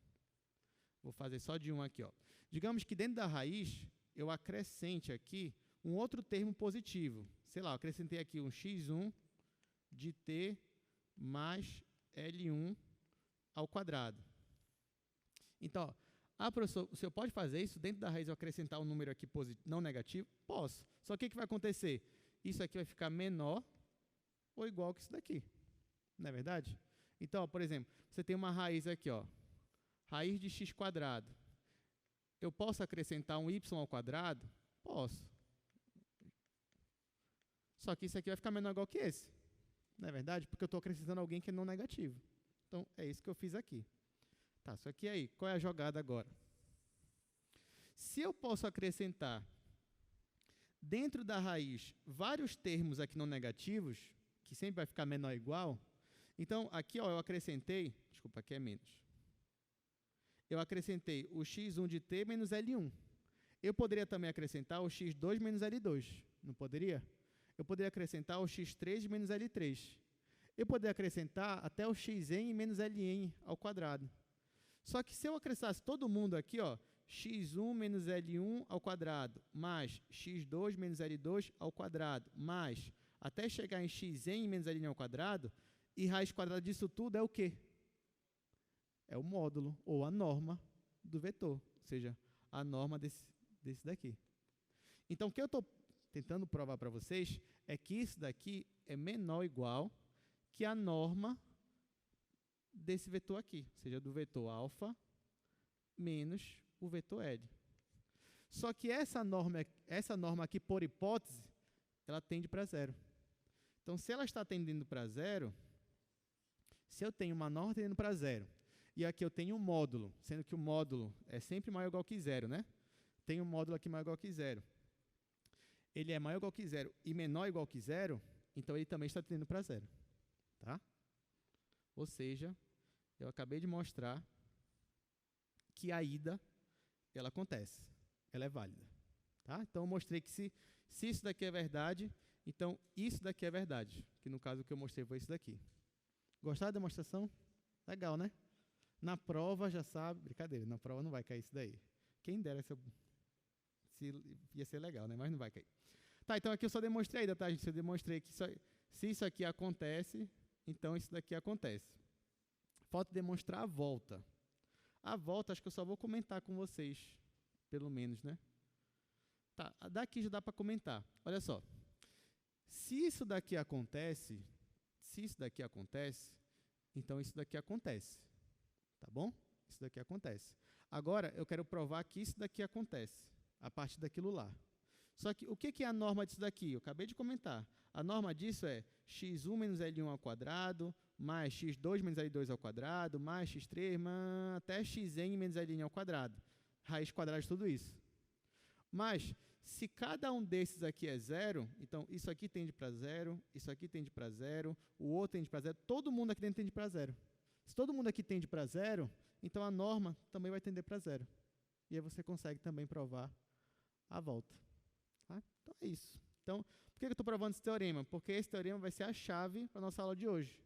Vou fazer só de um aqui. Ó. Digamos que dentro da raiz eu acrescente aqui um outro termo positivo. Sei lá, eu acrescentei aqui um x1 de t mais L1 ao quadrado. Então, professor, o senhor pode fazer isso? Dentro da raiz eu acrescentar um número aqui não negativo? Posso. Só que o que vai acontecer? Isso aqui vai ficar menor ou igual que isso daqui. Não é verdade? Então, por exemplo, você tem uma raiz aqui, ó, raiz de x quadrado. Eu posso acrescentar um y ao quadrado? Posso. Só que isso aqui vai ficar menor ou igual que esse. Não é verdade? Porque eu estou acrescentando alguém que é não negativo. Então, é isso que eu fiz aqui. Tá, só que aí, qual é a jogada agora? Se eu posso acrescentar dentro da raiz vários termos aqui não negativos, que sempre vai ficar menor ou igual, então, aqui ó, eu acrescentei, desculpa, aqui é menos. Eu acrescentei o x1 de t menos L1. Eu poderia também acrescentar o x2 menos L2, não poderia? Eu poderia acrescentar o x3 menos L3. Eu poderia acrescentar até o xn menos Ln ao quadrado. Só que se eu acrescentasse todo mundo aqui, ó, x1 menos L1 ao quadrado, mais x2 menos L2 ao quadrado, mais, até chegar em xn menos Ln ao quadrado, e raiz quadrada disso tudo é o quê? É o módulo, ou a norma do vetor, ou seja, a norma desse daqui. Então, o que eu estou tentando provar para vocês é que isso daqui é menor ou igual que a norma desse vetor aqui, ou seja, do vetor alfa menos o vetor L. Só que essa norma aqui, por hipótese, ela tende para zero. Então, se ela está tendendo para zero, se eu tenho uma norma tendendo para zero, e aqui eu tenho um módulo, sendo que o módulo é sempre maior ou igual que zero, né? Tem um módulo aqui maior ou igual que zero. Ele é maior ou igual que zero e menor ou igual que zero, então ele também está tendendo para zero. Tá? Ou seja, Eu acabei de mostrar que a ida, ela acontece, ela é válida. Tá? Então, eu mostrei que se isso daqui é verdade, então isso daqui é verdade. Que no caso o que eu mostrei foi isso daqui. Gostaram da demonstração? Legal, né? Na prova já sabe, brincadeira, na prova não vai cair isso daí. Quem dera se ia ser legal, né? Mas não vai cair. Tá, então aqui eu só demonstrei ainda, tá, gente? Eu demonstrei que se isso aqui acontece, então isso daqui acontece. Falta demonstrar a volta. A volta, acho que eu só vou comentar com vocês, pelo menos, né? Tá, daqui já dá para comentar. Olha só. Se isso daqui acontece, então isso daqui acontece. Tá bom? Isso daqui acontece. Agora, eu quero provar que isso daqui acontece, a partir daquilo lá. Só que, o que é a norma disso daqui? Eu acabei de comentar. A norma disso é x1 menos L1 ao quadrado, mais x2 menos L2 ao quadrado, mais x3, até xn menos Ln ao quadrado. Raiz quadrada de tudo isso. Mas, se cada um desses aqui é zero, então isso aqui tende para zero, isso aqui tende para zero, o outro tende para zero, todo mundo aqui dentro tende para zero. Se todo mundo aqui tende para zero, então a norma também vai tender para zero. E aí você consegue também provar a volta. Tá? Então é isso. Então, por que eu estou provando esse teorema? Porque esse teorema vai ser a chave para a nossa aula de hoje.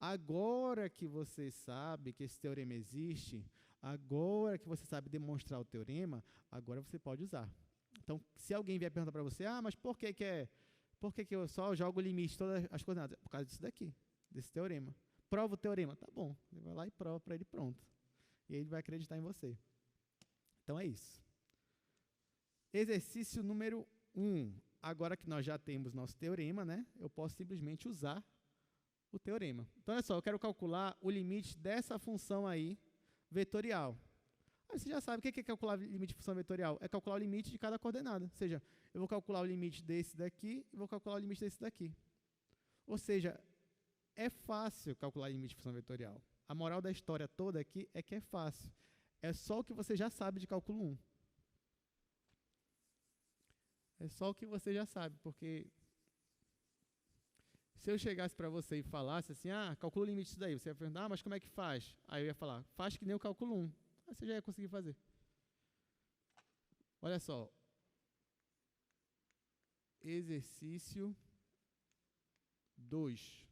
Agora que você sabe que esse teorema existe, agora que você sabe demonstrar o teorema, agora você pode usar. Então, se alguém vier perguntar para você, mas por que eu só jogo o limite de todas as coordenadas? Por causa disso daqui, desse teorema. Prova o teorema. Tá bom. Ele vai lá e prova para ele, pronto. E ele vai acreditar em você. Então, é isso. Exercício número 1. Agora que nós já temos nosso teorema, né, eu posso simplesmente usar o teorema. Então, olha só, eu quero calcular o limite dessa função aí, vetorial. Aí você já sabe o que é calcular o limite de função vetorial? É calcular o limite de cada coordenada. Ou seja, eu vou calcular o limite desse daqui e vou calcular o limite desse daqui. Ou seja, é fácil calcular o limite de função vetorial. A moral da história toda aqui é que é fácil. É só o que você já sabe de cálculo 1. É só o que você já sabe, porque se eu chegasse para você e falasse assim, calcula o limite disso daí, você ia perguntar, mas como é que faz? Aí eu ia falar, faz que nem o cálculo 1. Aí você já ia conseguir fazer. Olha só. Exercício 2.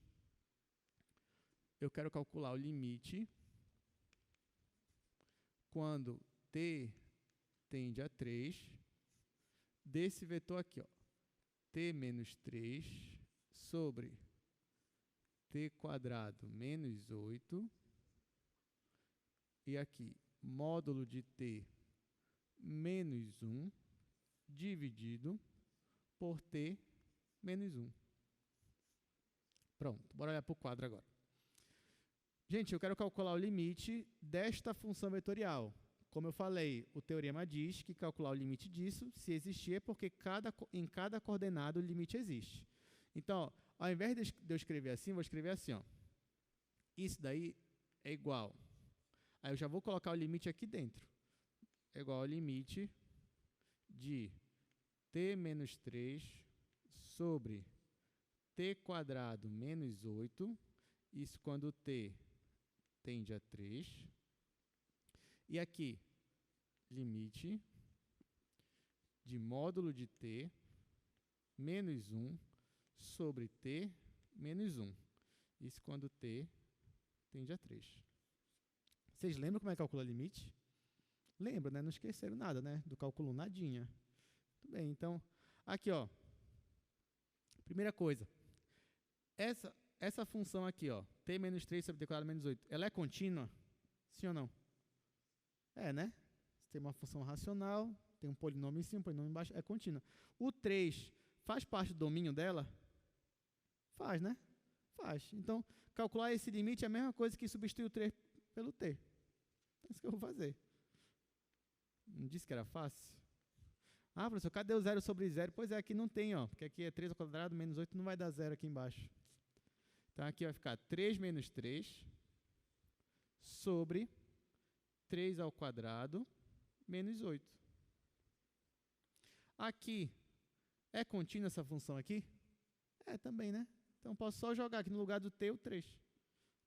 Eu quero calcular o limite quando t tende a 3 desse vetor aqui, ó, t menos 3 sobre t quadrado menos 8 e aqui módulo de t menos 1 dividido por t menos 1. Pronto, bora olhar para o quadro agora. Gente, eu quero calcular o limite desta função vetorial. Como eu falei, o teorema diz que calcular o limite disso, se existir, é porque em cada coordenada o limite existe. Então, ó, ao invés de eu escrever assim, vou escrever assim, ó. Isso daí é igual. Aí eu já vou colocar o limite aqui dentro. É igual ao limite de t menos 3 sobre t quadrado menos 8. Isso quando t tende a 3. E aqui, limite de módulo de t menos 1 sobre t menos 1. Isso quando t tende a 3. Vocês lembram como é que calcula limite? Lembram, né? Não esqueceram nada, né? Do cálculo 1, nadinha. Tudo bem, então, aqui, ó. Primeira coisa. Essa função aqui, ó, t menos 3 sobre t quadrado menos 8, ela é contínua? Sim ou não? É, né? Você tem uma função racional, tem um polinômio em cima, um polinômio embaixo, é contínua. O 3 faz parte do domínio dela? Faz, né? Faz. Então, calcular esse limite é a mesma coisa que substituir o 3 pelo t. É isso que eu vou fazer. Não disse que era fácil? Professor, cadê o 0 sobre 0? Pois é, aqui não tem, ó, porque aqui é 3 ao quadrado menos 8, não vai dar 0 aqui embaixo. Então, aqui vai ficar 3 menos 3 sobre 3 ao quadrado menos 8. Aqui, é contínua essa função aqui? É, também, né? Então, posso só jogar aqui no lugar do t o 3.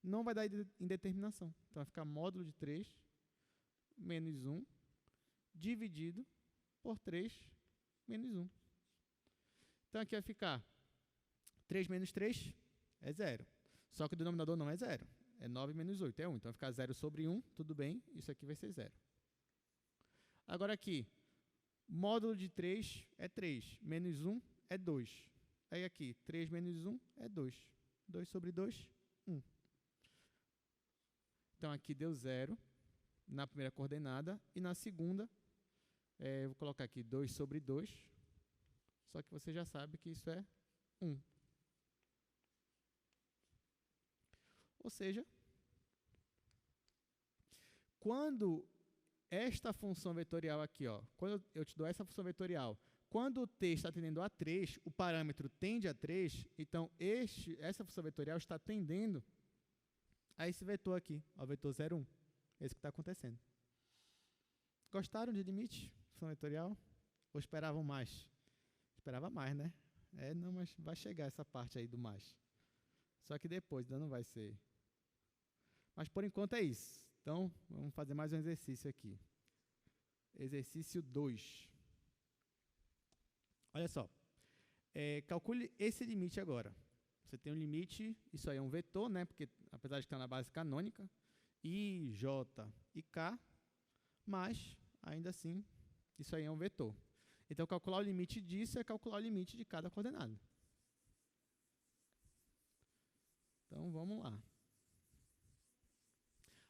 não vai dar indeterminação. Então, vai ficar módulo de 3 menos 1 dividido por 3 menos 1. Então, aqui vai ficar 3 menos 3 é 0. Só que o denominador não é 0. É 9 menos 8, é 1. Então, vai ficar 0 sobre 1, tudo bem. Isso aqui vai ser 0. Agora aqui, módulo de 3 é 3. Menos 1 é 2. Aí aqui, 3 menos 1 é 2. 2 sobre 2, 1. Então, aqui deu 0 na primeira coordenada. E na segunda, eu vou colocar aqui 2 sobre 2. Só que você já sabe que isso é 1. Ou seja, quando esta função vetorial aqui, ó, quando eu te dou essa função vetorial, quando o t está tendendo a 3, o parâmetro tende a 3, então essa função vetorial está tendendo a esse vetor aqui, ao vetor 0, 1. Esse que está acontecendo. Gostaram de limite, função vetorial? Ou esperavam mais? Esperava mais, né? Não, mas vai chegar essa parte aí do mais. Só que depois ainda não vai ser. Mas por enquanto é isso. Então, vamos fazer mais um exercício aqui. Exercício 2. Olha só. Calcule esse limite agora. Você tem um limite, isso aí é um vetor, né? Porque apesar de estar na base canônica, I, J e K, mas, ainda assim, isso aí é um vetor. Então, calcular o limite disso é calcular o limite de cada coordenada. Então, vamos lá.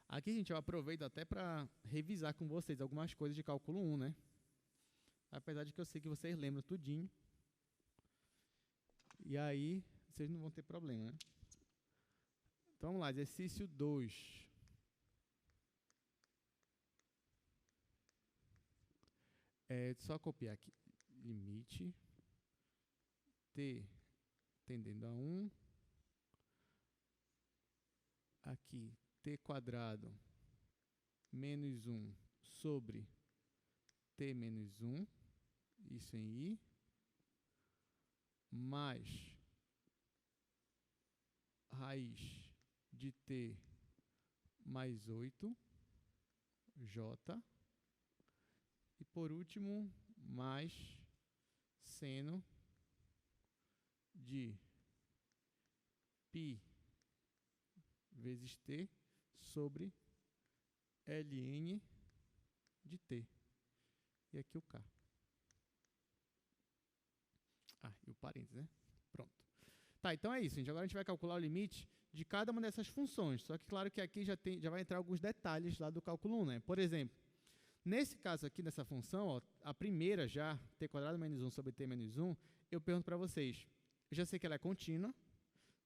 Aqui, gente, eu aproveito até para revisar com vocês algumas coisas de cálculo 1, né? Apesar de que eu sei que vocês lembram tudinho. E aí, vocês não vão ter problema, né? Então, vamos lá, exercício 2. Só copiar aqui. Limite t tendendo a 1. Aqui, t quadrado menos 1 sobre t menos 1, isso em I, mais raiz de t mais 8, j, e por último, mais seno de π vezes t sobre ln de t. E aqui o k. E o parênteses, né? Pronto. Tá, então é isso, gente. Agora a gente vai calcular o limite de cada uma dessas funções. Só que, claro que aqui já vai entrar alguns detalhes lá do cálculo 1, né? Por exemplo, nesse caso aqui, nessa função, ó, a primeira já, t quadrado menos 1 sobre t menos 1, eu pergunto para vocês, eu já sei que ela é contínua,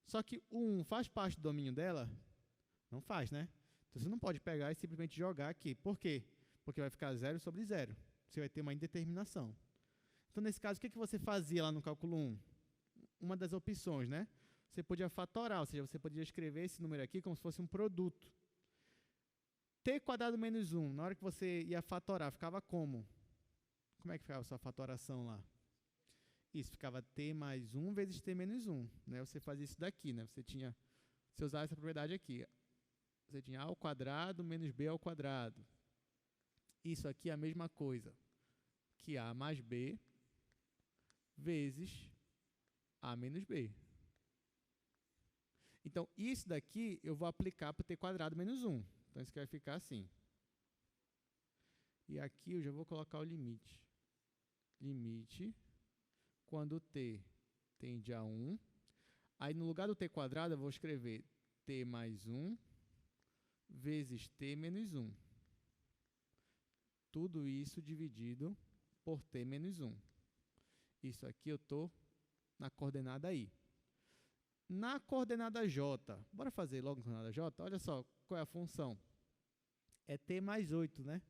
só que o 1 faz parte do domínio dela? Não faz, né? Então, você não pode pegar e simplesmente jogar aqui. Por quê? Porque vai ficar 0 sobre 0. Você vai ter uma indeterminação. Então, nesse caso, o que você fazia lá no cálculo 1? Uma das opções, né? Você podia fatorar, ou seja, você podia escrever esse número aqui como se fosse um produto. T quadrado menos 1, na hora que você ia fatorar, ficava como? Como é que ficava a sua fatoração lá? Isso, ficava t mais 1 vezes t menos 1. Né? Você fazia isso daqui, né? Você usava essa propriedade aqui. Você tinha a ao quadrado menos b ao quadrado. Isso aqui é a mesma coisa que a mais b vezes a menos b. Então, isso daqui eu vou aplicar para t quadrado menos 1. Então, isso aqui vai ficar assim. E aqui eu já vou colocar o limite. Limite, quando t tende a 1. Aí, no lugar do t quadrado, eu vou escrever t mais 1 vezes t menos 1. Tudo isso dividido por t menos 1. Isso aqui eu estou na coordenada I. Na coordenada J, bora fazer logo na coordenada J? Olha só qual é a função. É t mais 8, né?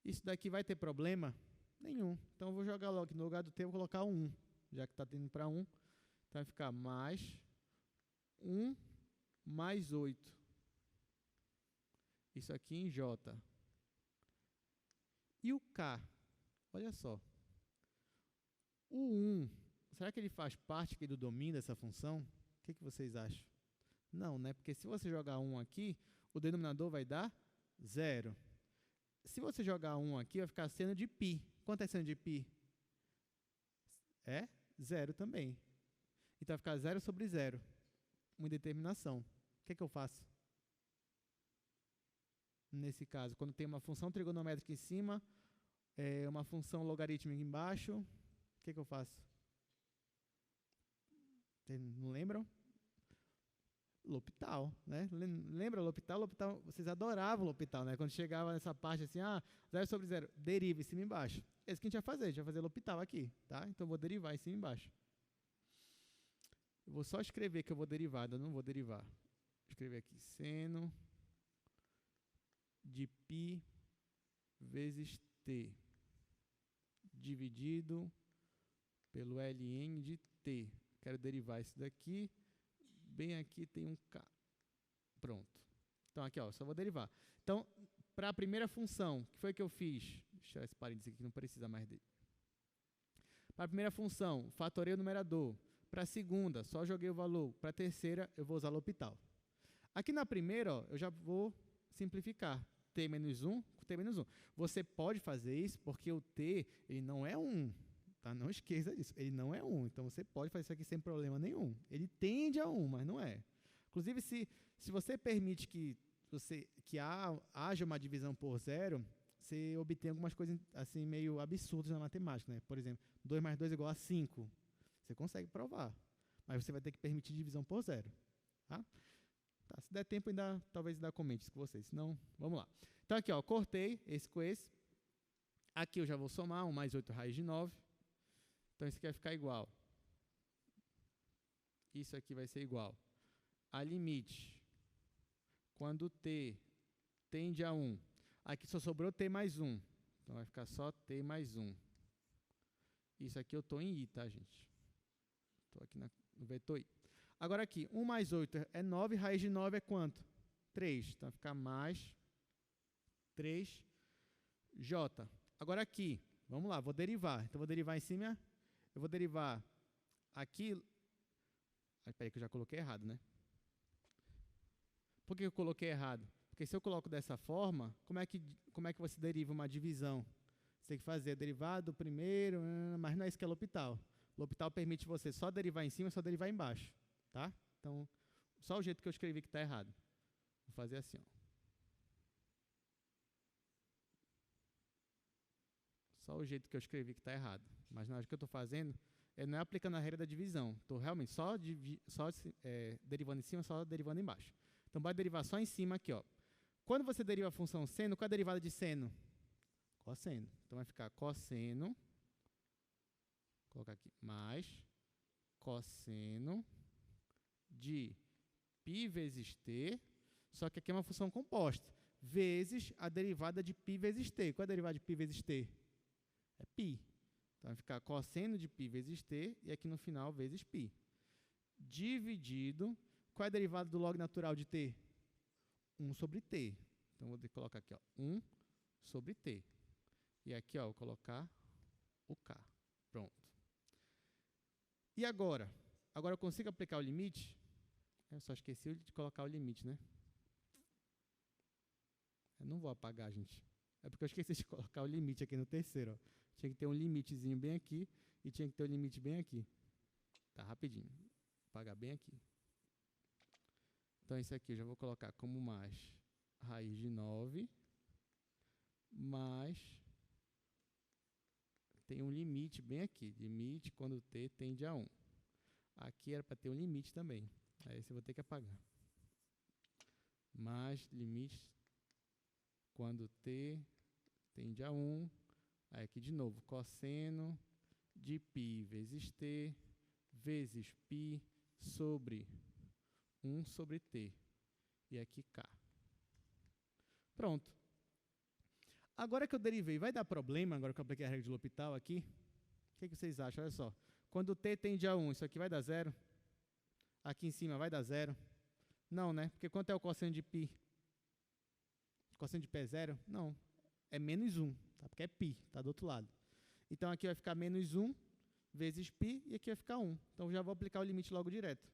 Isso daqui vai ter problema? Nenhum. Então, eu vou jogar logo aqui no lugar do t, eu vou colocar 1, já que está tendo para 1. Então, vai ficar mais 1 mais 8. Isso aqui em J. E o K? Olha só. O 1, será que ele faz parte aqui do domínio dessa função? O que vocês acham? Não, né? Porque se você jogar 1 aqui, o denominador vai dar 0. Se você jogar 1 aqui, vai ficar seno de π. Quanto é seno de π? É 0 também. Então vai ficar 0 sobre 0. Uma indeterminação. O que é que eu faço? Nesse caso, quando tem uma função trigonométrica em cima, uma função logarítmica embaixo, o que é que eu faço? Vocês não lembram? L'Hopital, né? Lembra L'Hopital? L'Hopital, vocês adoravam L'Hopital, né? Quando chegava nessa parte assim, 0 sobre 0, deriva em cima e embaixo. É isso que a gente vai fazer, a gente vai fazer L'Hopital aqui, tá? Então eu vou derivar em cima e embaixo. Eu vou só escrever que eu vou derivar, eu não vou derivar. Vou escrever aqui, seno de π vezes t, dividido pelo ln de t. Quero derivar isso daqui. Bem aqui tem um k. Pronto. Então, aqui, ó, só vou derivar. Então, para a primeira função, o que foi que eu fiz? Deixa eu tirar esse parênteses aqui, que não precisa mais dele. Para a primeira função, fatorei o numerador. Para a segunda, só joguei o valor. Para a terceira, eu vou usar L'Hopital. Aqui na primeira, ó, eu já vou simplificar. T menos 1 com T menos 1. Você pode fazer isso porque o T ele não é 1. Tá? Não esqueça disso. Ele não é 1. Então, você pode fazer isso aqui sem problema nenhum. Ele tende a 1, mas não é. Inclusive, se você permite que haja uma divisão por 0, você obtém algumas coisas assim, meio absurdas na matemática. Né? Por exemplo, 2 mais 2 é igual a 5. Você consegue provar. Mas você vai ter que permitir divisão por 0. Tá? Tá, se der tempo, talvez ainda comente isso com vocês. Senão, vamos lá. Então, aqui, ó, cortei esse com esse. Aqui eu já vou somar 1 mais 8 raiz de 9. Então, isso aqui vai ficar igual. Isso aqui vai ser igual a limite, quando t tende a 1. Aqui só sobrou t mais 1. Então, vai ficar só t mais 1. Isso aqui eu estou em i, tá, gente? Estou aqui no vetor i. Agora aqui, 1 mais 8 é 9, raiz de 9 é quanto? 3. Então, vai ficar mais 3j. Agora aqui, vamos lá, vou derivar. Então, vou derivar em cima, eu vou derivar aqui. Espera aí que eu já coloquei errado, né? Por que eu coloquei errado? Porque se eu coloco dessa forma, como é que você deriva uma divisão? Você tem que fazer derivado primeiro, mas não é isso que é L'Hopital. L'Hopital permite você só derivar em cima e só derivar embaixo. Tá? Então, só o jeito que eu escrevi que está errado. Vou fazer assim. Ó. Só o jeito que eu escrevi que está errado. Mas na hora que eu estou fazendo, não é aplicando a regra da divisão. Estou realmente só derivando em cima, só derivando embaixo. Então, vai derivar só em cima aqui. Ó. Quando você deriva a função seno, qual é a derivada de seno? Cosseno. Então, vai ficar cosseno. Vou colocar aqui. Mais cosseno de π vezes t, só que aqui é uma função composta, vezes a derivada de π vezes t. Qual é a derivada de π vezes t? É π. Então, vai ficar cosseno de π vezes t, e aqui no final, vezes π. Dividido, qual é a derivada do log natural de t? 1 sobre t. Então, vou colocar aqui, ó, 1 sobre t. E aqui, ó, vou colocar o k. Pronto. E agora? Agora eu consigo aplicar o limite? Eu só esqueci de colocar o limite, né? Eu não vou apagar, gente. É porque eu esqueci de colocar o limite aqui no terceiro. Ó. Tinha que ter um limitezinho bem aqui e tinha que ter um limite bem aqui. Tá, rapidinho. Vou apagar bem aqui. Então, isso aqui eu já vou colocar como mais raiz de 9, mais tem um limite bem aqui. Limite quando t tende a 1. Aqui era para ter um limite também. Aí você vai ter que apagar. Mais limite quando t tende a 1. Aí aqui de novo, cosseno de π vezes t vezes π sobre 1 sobre t. E aqui k. Pronto. Agora que eu derivei, vai dar problema, agora que eu apliquei a regra de L'Hopital aqui? O que vocês acham? Olha só. Quando t tende a 1, isso aqui vai dar 0? Aqui em cima vai dar 0? Não, né? Porque quanto é o cosseno de π? O cosseno de π é 0? Não. É menos 1, tá? Porque é π, está do outro lado. Então, aqui vai ficar menos 1 vezes π e aqui vai ficar 1. Então, já vou aplicar o limite logo direto.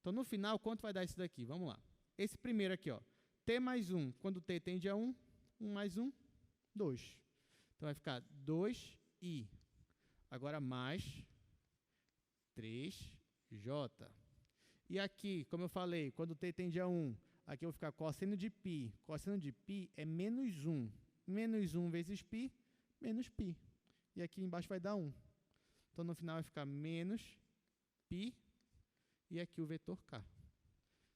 Então, no final, quanto vai dar isso daqui? Vamos lá. Esse primeiro aqui, ó, t mais 1, quando t tende a 1, 1 mais 1, 2. Então, vai ficar 2i. Agora, mais 3j. E aqui, como eu falei, quando t tende a 1, aqui eu vou ficar cosseno de π. Cosseno de π é menos 1. Menos 1 vezes π, menos π. E aqui embaixo vai dar 1. Então, no final, vai ficar menos π e aqui o vetor k.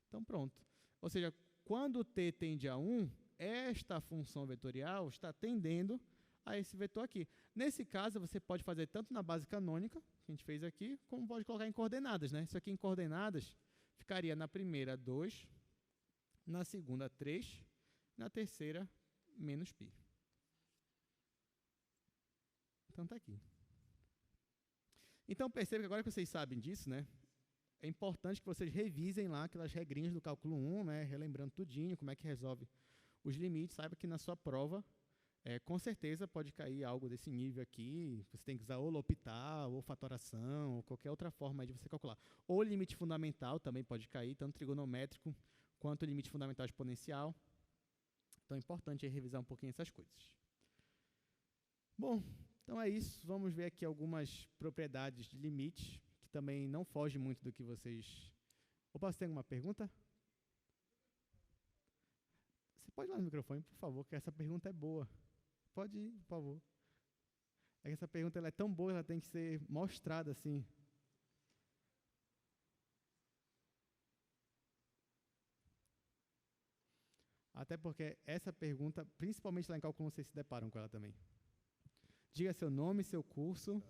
Então, pronto. Ou seja, quando t tende a 1, esta função vetorial está tendendo a esse vetor aqui. Nesse caso, você pode fazer tanto na base canônica, que a gente fez aqui, como pode colocar em coordenadas, né? Isso aqui em coordenadas ficaria na primeira 2, na segunda 3, na terceira menos π. Então, está aqui. Então, perceba que agora que vocês sabem disso, né? É importante que vocês revisem lá aquelas regrinhas do cálculo 1, né? Relembrando tudinho, como é que resolve os limites. Saiba que na sua prova, com certeza pode cair algo desse nível aqui. Você tem que usar ou L'Hopital, ou fatoração, ou qualquer outra forma de você calcular. Ou limite fundamental também pode cair, tanto trigonométrico quanto limite fundamental exponencial. Então é importante revisar um pouquinho essas coisas. Bom, então é isso. Vamos ver aqui algumas propriedades de limites, que também não foge muito do que vocês... Opa, você tem alguma pergunta? Você pode ir lá no microfone, por favor, que essa pergunta é boa. Pode ir, por favor. É que essa pergunta ela é tão boa, ela tem que ser mostrada assim. Até porque essa pergunta, principalmente lá em cálculo, vocês se deparam com ela também. Diga seu nome, seu curso.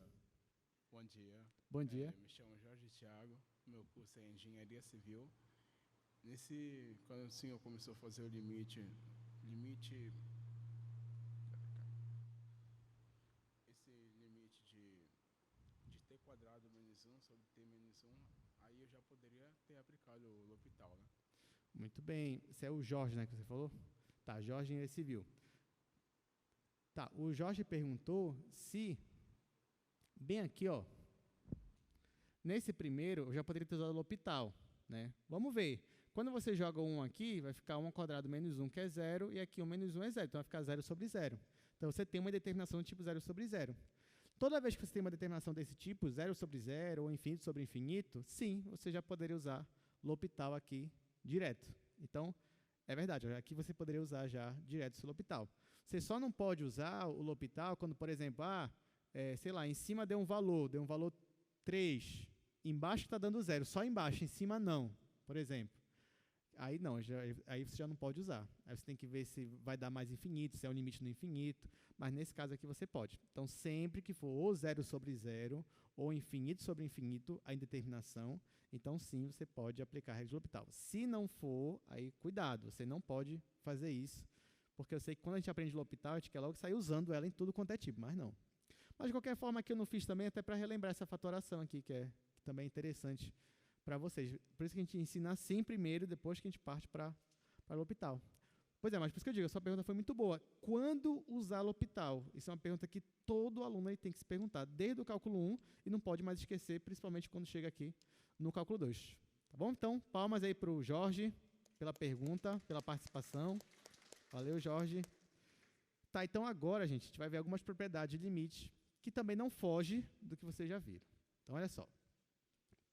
Bom dia. Bom dia. Me chamo Jorge Thiago, meu curso é Engenharia Civil. Quando o senhor começou a fazer o limite de t quadrado menos 1 sobre t menos 1, aí eu já poderia ter aplicado o L'Hopital, né? Muito bem. Esse é o Jorge, né, que você falou? Tá, Jorge Engenharia Civil. Tá, o Jorge perguntou se, bem aqui, ó, nesse primeiro, eu já poderia ter usado o L'Hopital, né? Vamos ver. Quando você joga 1 aqui, vai ficar 1 ao quadrado menos 1, que é 0, e aqui 1 menos 1 é 0, então vai ficar 0 sobre 0. Então, você tem uma determinação do tipo 0 sobre 0. Toda vez que você tem uma determinação desse tipo, 0 sobre 0, ou infinito sobre infinito, sim, você já poderia usar L'Hopital aqui direto. Então, é verdade, aqui você poderia usar já direto o L'Hopital. Você só não pode usar o L'Hopital quando, por exemplo, sei lá, em cima deu um valor 3, embaixo está dando 0, só embaixo, em cima não, por exemplo. Aí não, aí você já não pode usar. Aí você tem que ver se vai dar mais infinito, se é um limite no infinito, mas nesse caso aqui você pode. Então, sempre que for ou 0 sobre 0, ou infinito sobre infinito, a indeterminação, então sim, você pode aplicar a regra de L'Hopital. Se não for, aí cuidado, você não pode fazer isso, porque eu sei que quando a gente aprende L'Hopital, a gente quer logo sair usando ela em tudo quanto é tipo, mas não. Mas de qualquer forma, aqui eu não fiz também, até para relembrar essa fatoração aqui, que também é interessante para vocês. Por isso que a gente ensina assim primeiro, depois que a gente parte para L'Hopital. Pois é, mas por isso que eu digo, a sua pergunta foi muito boa. Quando usar L'Hopital? Isso é uma pergunta que todo aluno aí tem que se perguntar, desde o cálculo 1, e não pode mais esquecer, principalmente quando chega aqui no cálculo 2. Tá bom? Então, palmas aí para o Jorge, pela pergunta, pela participação. Valeu, Jorge. Tá, então agora, gente, a gente vai ver algumas propriedades de limite, que também não foge do que vocês já viram. Então, olha só.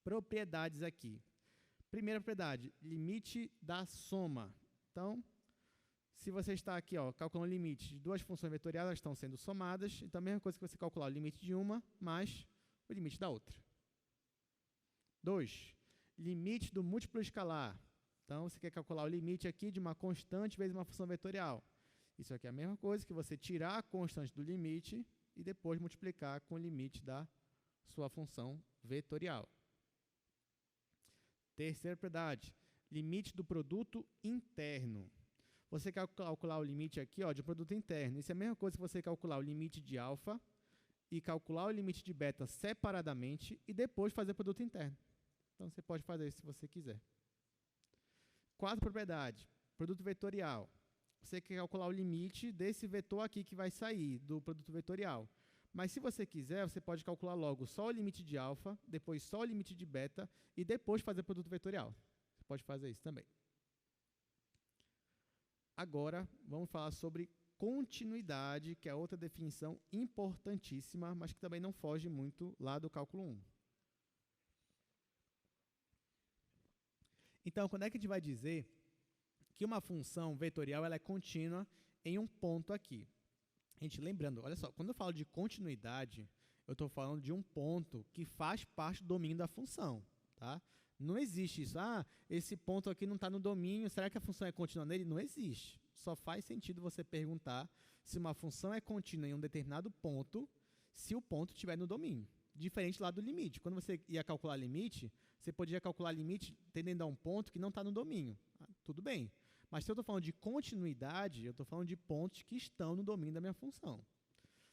Propriedades aqui. Primeira propriedade, limite da soma. Então, se você está aqui, ó, calculando o limite de duas funções vetoriais, elas estão sendo somadas, então a mesma coisa que você calcular o limite de uma mais o limite da outra. 2. Limite do múltiplo escalar. Então, você quer calcular o limite aqui de uma constante vezes uma função vetorial. Isso aqui é a mesma coisa que você tirar a constante do limite e depois multiplicar com o limite da sua função vetorial. Terceira propriedade, limite do produto interno. Você quer calcular o limite aqui, ó, de produto interno. Isso é a mesma coisa que você calcular o limite de alfa e calcular o limite de beta separadamente e depois fazer o produto interno. Então, você pode fazer isso se você quiser. Quarta propriedade, produto vetorial. Você quer calcular o limite desse vetor aqui que vai sair do produto vetorial. Mas se você quiser, você pode calcular logo só o limite de alfa, depois só o limite de beta e depois fazer produto vetorial. Você pode fazer isso também. Agora, vamos falar sobre continuidade, que é outra definição importantíssima, mas que também não foge muito lá do cálculo 1. Então, quando é que a gente vai dizer que uma função vetorial ela é contínua em um ponto aqui? Gente, lembrando, olha só, quando eu falo de continuidade, eu estou falando de um ponto que faz parte do domínio da função, tá? Não existe isso, esse ponto aqui não está no domínio, será que a função é contínua nele? Não existe. Só faz sentido você perguntar se uma função é contínua em um determinado ponto, se o ponto estiver no domínio. Diferente lá do limite. Quando você ia calcular limite, você podia calcular limite tendendo a um ponto que não está no domínio. Tudo bem. Mas se eu estou falando de continuidade, eu estou falando de pontos que estão no domínio da minha função.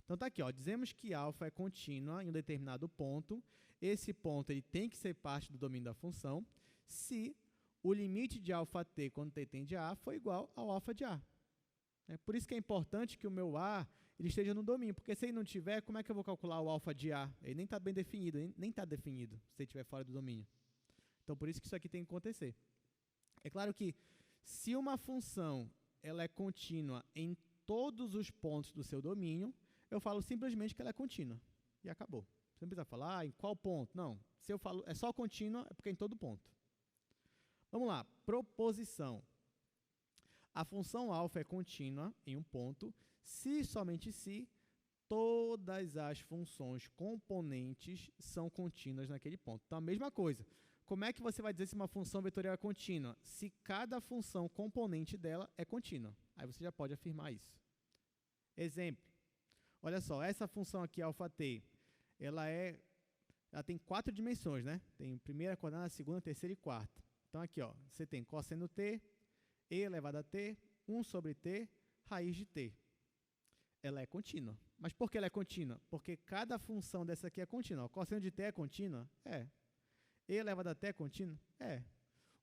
Então está aqui, dizemos que alfa é contínua em um determinado ponto. Esse ponto ele tem que ser parte do domínio da função se o limite de alfa t quando t tende a for igual ao alfa de a. Por isso que é importante que o meu a ele esteja no domínio, porque se ele não tiver, como é que eu vou calcular o alfa de a? Ele nem está bem definido, nem está definido se ele estiver fora do domínio. Então, por isso que isso aqui tem que acontecer. É claro que se uma função ela é contínua em todos os pontos do seu domínio, eu falo simplesmente que ela é contínua. E acabou. Você não precisa falar em qual ponto. Não. Se eu falo é só contínua, é porque é em todo ponto. Vamos lá. Proposição. A função alfa é contínua em um ponto, se e somente se todas as funções componentes são contínuas naquele ponto. Então, a mesma coisa. Como é que você vai dizer se uma função vetorial é contínua? Se cada função componente dela é contínua. Aí você já pode afirmar isso. Exemplo. Olha só, essa função aqui, αt, ela tem 4 dimensões, né? Tem primeira coordenada, segunda, terceira e quarta. Então, aqui, você tem cosseno t, e elevado a t, 1 sobre t, raiz de t. Ela é contínua. Mas por que ela é contínua? Porque cada função dessa aqui é contínua. O cosseno de t é contínua? É. E elevado a t é contínuo? É.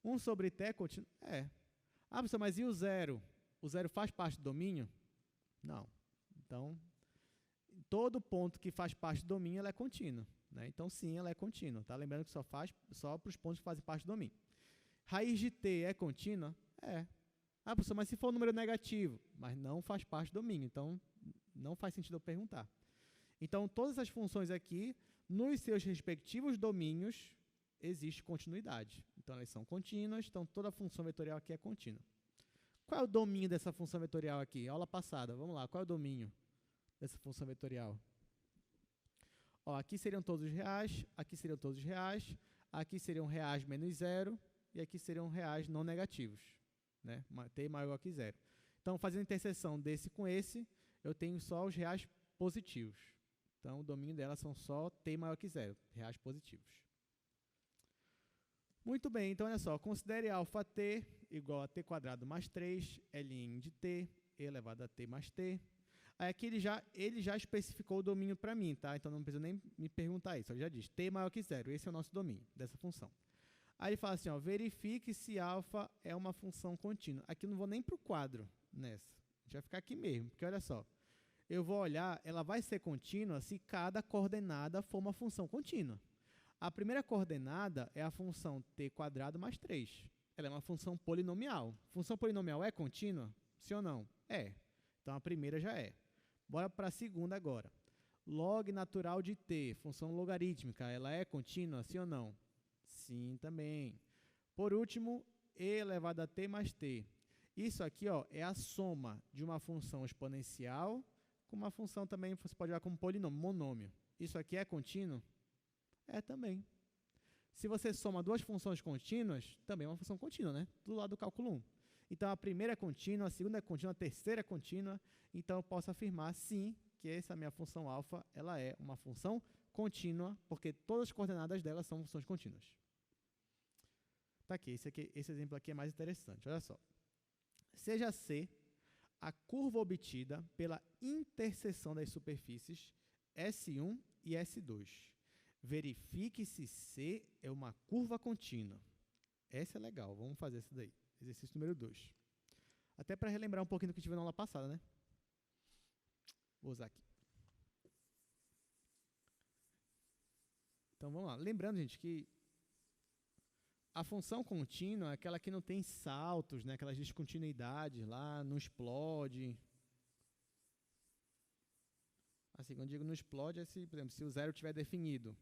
1 sobre t é contínuo? É. Professor, mas e o zero? O zero faz parte do domínio? Não. Então, todo ponto que faz parte do domínio ela é contínua. Né? Então, sim, ela é contínua. Tá? Lembrando que só para os pontos que fazem parte do domínio. Raiz de t é contínua? É. Professor, mas se for um número negativo? Mas não faz parte do domínio. Então, não faz sentido eu perguntar. Então, todas as funções aqui, nos seus respectivos domínios, existe continuidade. Então, elas são contínuas, então toda função vetorial aqui é contínua. Qual é o domínio dessa função vetorial aqui? Aula passada, vamos lá, qual é o domínio dessa função vetorial? Aqui seriam todos os reais, aqui seriam todos os reais, aqui seriam reais menos zero, e aqui seriam reais não negativos, né? T maior ou igual que zero. Então, fazendo interseção desse com esse, eu tenho só os reais positivos. Então, o domínio delas são só t maior que zero, reais positivos. Muito bem, então olha só, considere alfa t igual a t quadrado mais 3, ln de t, e elevado a t mais t. Aí aqui ele já especificou o domínio para mim, tá? Então não precisa nem me perguntar isso, ele já diz t maior que zero, esse é o nosso domínio dessa função. Aí ele fala assim, verifique se alfa é uma função contínua. Aqui eu não vou nem para o quadro nessa, a gente vai ficar aqui mesmo, porque olha só, eu vou olhar, ela vai ser contínua se cada coordenada for uma função contínua. A primeira coordenada é a função t quadrado mais 3. Ela é uma função polinomial. Função polinomial é contínua? Sim ou não? É. Então, a primeira já é. Bora para a segunda agora. Log natural de t, função logarítmica, ela é contínua? Sim ou não? Sim, também. Por último, e elevado a t mais t. Isso aqui é a soma de uma função exponencial com uma função também, você pode olhar como polinômio, monômio. Isso aqui é contínuo? É também. Se você soma duas funções contínuas, também é uma função contínua, né? Do lado do cálculo 1. Então, a primeira é contínua, a segunda é contínua, a terceira é contínua. Então, eu posso afirmar, sim, que essa minha função alfa, ela é uma função contínua, porque todas as coordenadas dela são funções contínuas. Tá aqui, esse exemplo aqui é mais interessante. Olha só. Seja C a curva obtida pela interseção das superfícies S1 e S2. Verifique se C é uma curva contínua. Essa é legal, vamos fazer essa daí. Exercício número 2. Até para relembrar um pouquinho do que tive na aula passada, né? Vou usar aqui. Então, vamos lá. Lembrando, gente, que a função contínua é aquela que não tem saltos, né? Aquelas descontinuidades lá, não explode. Assim, quando eu digo não explode, é se, por exemplo, se o zero estiver definido,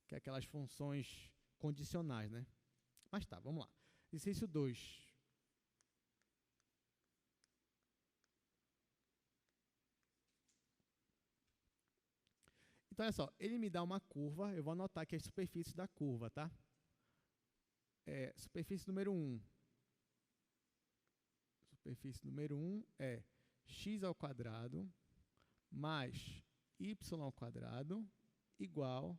que é aquelas funções condicionais, né? Mas tá, vamos lá. Exercício 2. Então, olha só, ele me dá uma curva, eu vou anotar aqui as superfícies da curva, tá? Superfície número 1. Superfície número 1 é x ao quadrado mais y ao quadrado igual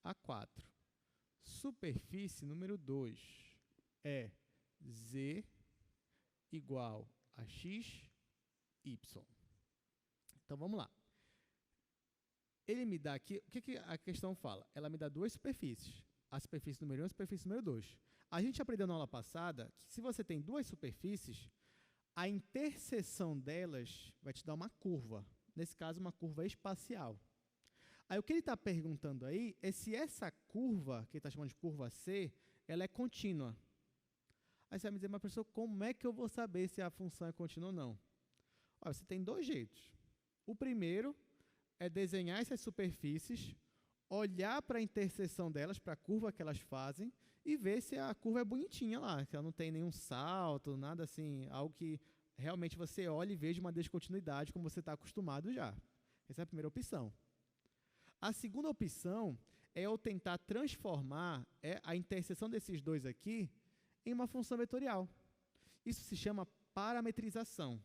a 4. Superfície número 2 é z igual a x, y. Então, vamos lá. Ele me dá aqui, o que a questão fala? Ela me dá duas superfícies, a superfície número 1 e a superfície número 2. A gente aprendeu na aula passada que se você tem duas superfícies, a interseção delas vai te dar uma curva, nesse caso uma curva espacial. Aí o que ele está perguntando aí é se essa curva, que ele está chamando de curva C, ela é contínua. Aí você vai me dizer, mas professor, como é que eu vou saber se a função é contínua ou não? Olha, você tem dois jeitos. O primeiro é desenhar essas superfícies, olhar para a interseção delas, para a curva que elas fazem, e ver se a curva é bonitinha lá, se ela não tem nenhum salto, nada assim, algo que realmente você olha e veja uma descontinuidade, como você está acostumado já. Essa é a primeira opção. A segunda opção é eu tentar transformar a interseção desses dois aqui em uma função vetorial. Isso se chama parametrização.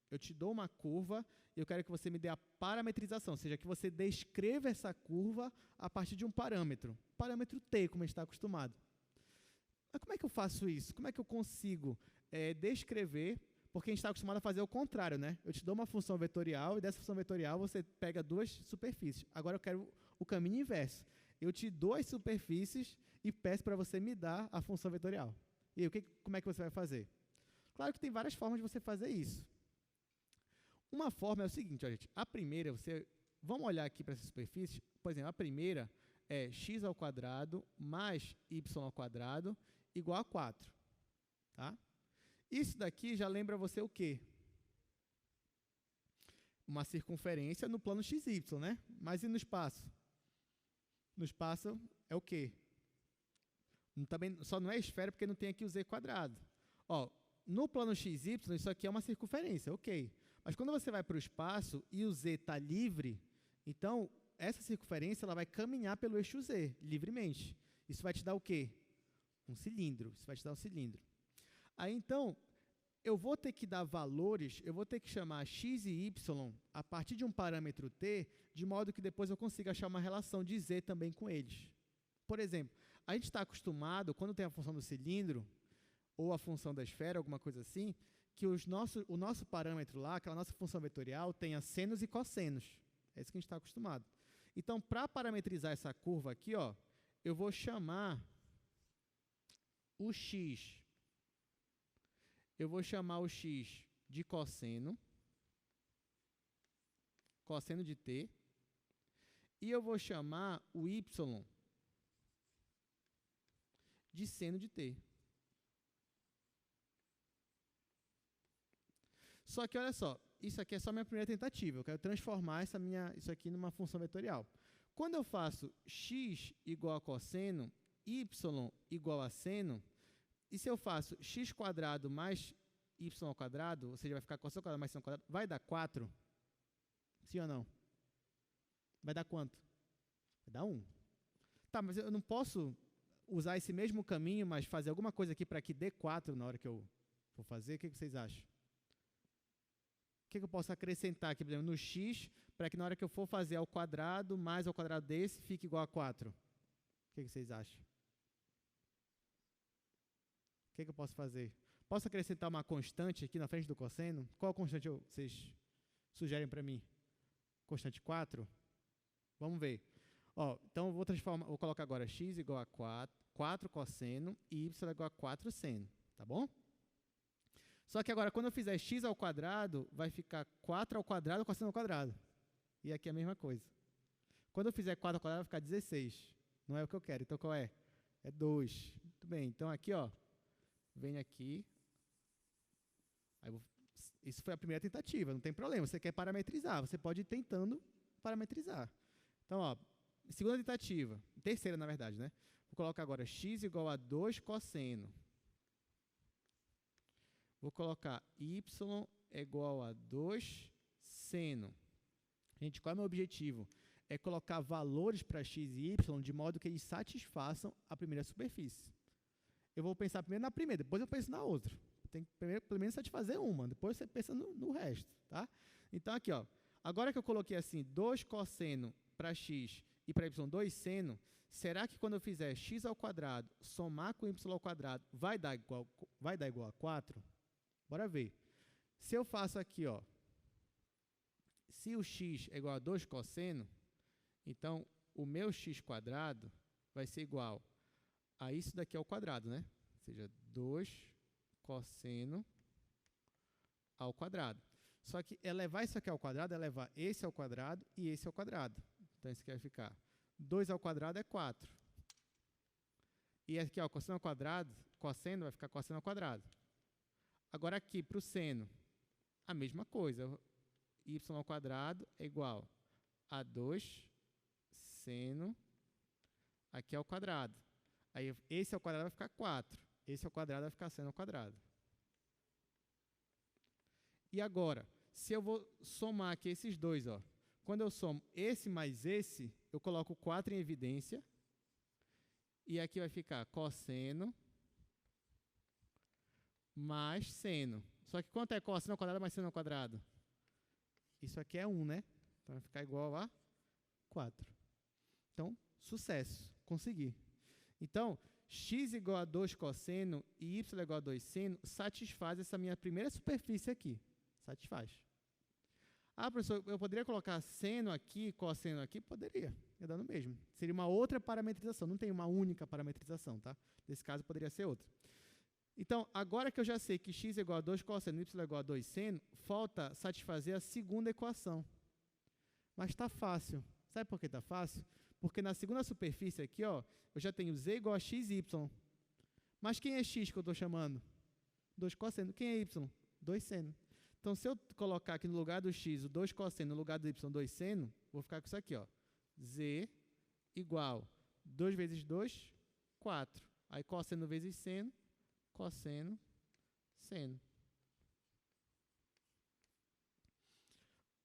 Eu te dou uma curva e eu quero que você me dê a parametrização, ou seja, que você descreva essa curva a partir de um parâmetro t, como a gente está acostumado. Mas como é que eu faço isso? Como é que eu consigo descrever? Porque a gente está acostumado a fazer o contrário, né? Eu te dou uma função vetorial e dessa função vetorial você pega duas superfícies. Agora eu quero o caminho inverso. Eu te dou as superfícies e peço para você me dar a função vetorial. E aí, como é que você vai fazer? Claro que tem várias formas de você fazer isso. Uma forma é o seguinte, ó, gente. A primeira, vamos olhar aqui para essa superfície. Por exemplo, a primeira é x ao quadrado mais y ao quadrado igual a 4. Tá? Isso daqui já lembra você o quê? Uma circunferência no plano xy, né? Mas e no espaço? No espaço é o quê? Também, só não é esfera porque não tem aqui o z quadrado. Ó, no plano xy, isso aqui é uma circunferência, ok. Mas quando você vai para o espaço e o z está livre, então essa circunferência ela vai caminhar pelo eixo z, livremente. Isso vai te dar o quê? Um cilindro. Isso vai te dar um cilindro. Aí, então, eu vou ter que dar valores, eu vou ter que chamar x e y a partir de um parâmetro t, de modo que depois eu consiga achar uma relação de z também com eles. Por exemplo, a gente está acostumado, quando tem a função do cilindro, ou a função da esfera, alguma coisa assim, que o nosso parâmetro lá, aquela nossa função vetorial, tenha senos e cossenos. É isso que a gente está acostumado. Então, para parametrizar essa curva aqui, ó, eu vou chamar o x. Eu vou chamar o x de cosseno de t, e eu vou chamar o y de seno de t. Só que, olha só, isso aqui é só a minha primeira tentativa. Eu quero transformar isso aqui numa função vetorial. Quando eu faço x igual a cosseno, y igual a seno, e se eu faço x quadrado mais y ao quadrado, ou seja, vai ficar cosseno ao quadrado mais seno ao quadrado, vai dar 4? Sim ou não? Vai dar quanto? Vai dar 1. Tá, mas eu não posso usar esse mesmo caminho, mas fazer alguma coisa aqui para que dê 4 na hora que eu for fazer? O que vocês acham? O que eu posso acrescentar aqui, por exemplo, no x, para que na hora que eu for fazer ao quadrado, mais ao quadrado desse, fique igual a 4? O que vocês acham? O que eu posso fazer? Posso acrescentar uma constante aqui na frente do cosseno? Qual constante vocês sugerem para mim? Constante 4? Vamos ver. Ó, então, vou colocar agora x igual a 4 cosseno e y igual a 4 seno. Tá bom? Só que agora, quando eu fizer x ao quadrado, vai ficar 4 ao quadrado cosseno ao quadrado. E aqui é a mesma coisa. Quando eu fizer 4 ao quadrado, vai ficar 16. Não é o que eu quero. Então, qual é? É 2. Muito bem. Então, aqui, ó, vem aqui. Aí isso foi a primeira tentativa, não tem problema. Você quer parametrizar, você pode ir tentando parametrizar. Então, ó, segunda tentativa, terceira, na verdade, né? Vou colocar agora x igual a 2 cosseno. Vou colocar y é igual a 2 seno. Gente, qual é o meu objetivo? É colocar valores para x e y de modo que eles satisfaçam a primeira superfície. Eu vou pensar primeiro na primeira, depois eu penso na outra. Tem que primeiro, pelo menos satisfazer uma, depois você pensa no resto, tá? Então, aqui, ó, agora que eu coloquei assim, 2 cosseno para x e para y 2 seno, será que quando eu fizer x ao quadrado, somar com y ao quadrado, vai dar igual a 4? Bora ver. Se eu faço aqui, ó, se o x é igual a 2 cosseno, então o meu x quadrado vai ser igual a isso daqui ao quadrado, né? Ou seja, 2 cosseno ao quadrado. Só que elevar isso aqui ao quadrado é levar esse ao quadrado e esse ao quadrado. Então, isso aqui vai ficar 2 ao quadrado é 4. E aqui, ó, cosseno ao quadrado, cosseno vai ficar cosseno ao quadrado. Agora, aqui, para o seno, a mesma coisa. Y ao quadrado é igual a 2 seno aqui ao quadrado. Aí, esse ao quadrado vai ficar 4. Esse ao quadrado vai ficar seno ao quadrado. E agora, se eu vou somar aqui esses dois, ó, quando eu somo esse mais esse, eu coloco 4 em evidência. E aqui vai ficar cosseno mais seno. Só que quanto é cosseno ao quadrado mais seno ao quadrado? Isso aqui é 1, né? Então vai ficar igual a 4. Então, sucesso, consegui. Então, x igual a 2 cosseno e y igual a 2 seno satisfaz essa minha primeira superfície aqui. Satisfaz. Ah, professor, eu poderia colocar seno aqui, cosseno aqui? Poderia, ia dar no mesmo. Seria uma outra parametrização, não tem uma única parametrização, tá? Nesse caso, poderia ser outra. Então, agora que eu já sei que x é igual a 2 cosseno e y é igual a 2 seno, falta satisfazer a segunda equação. Mas está fácil. Sabe por que está fácil? Porque na segunda superfície aqui, ó, eu já tenho z igual a x e y. Mas quem é x que eu estou chamando? 2 cosseno. Quem é y? 2 seno. Então, se eu colocar aqui no lugar do x o 2 cosseno, no lugar do y 2 seno, vou ficar com isso aqui, ó. Z igual 2 vezes 2, 4. Aí, cosseno vezes seno, cosseno, seno.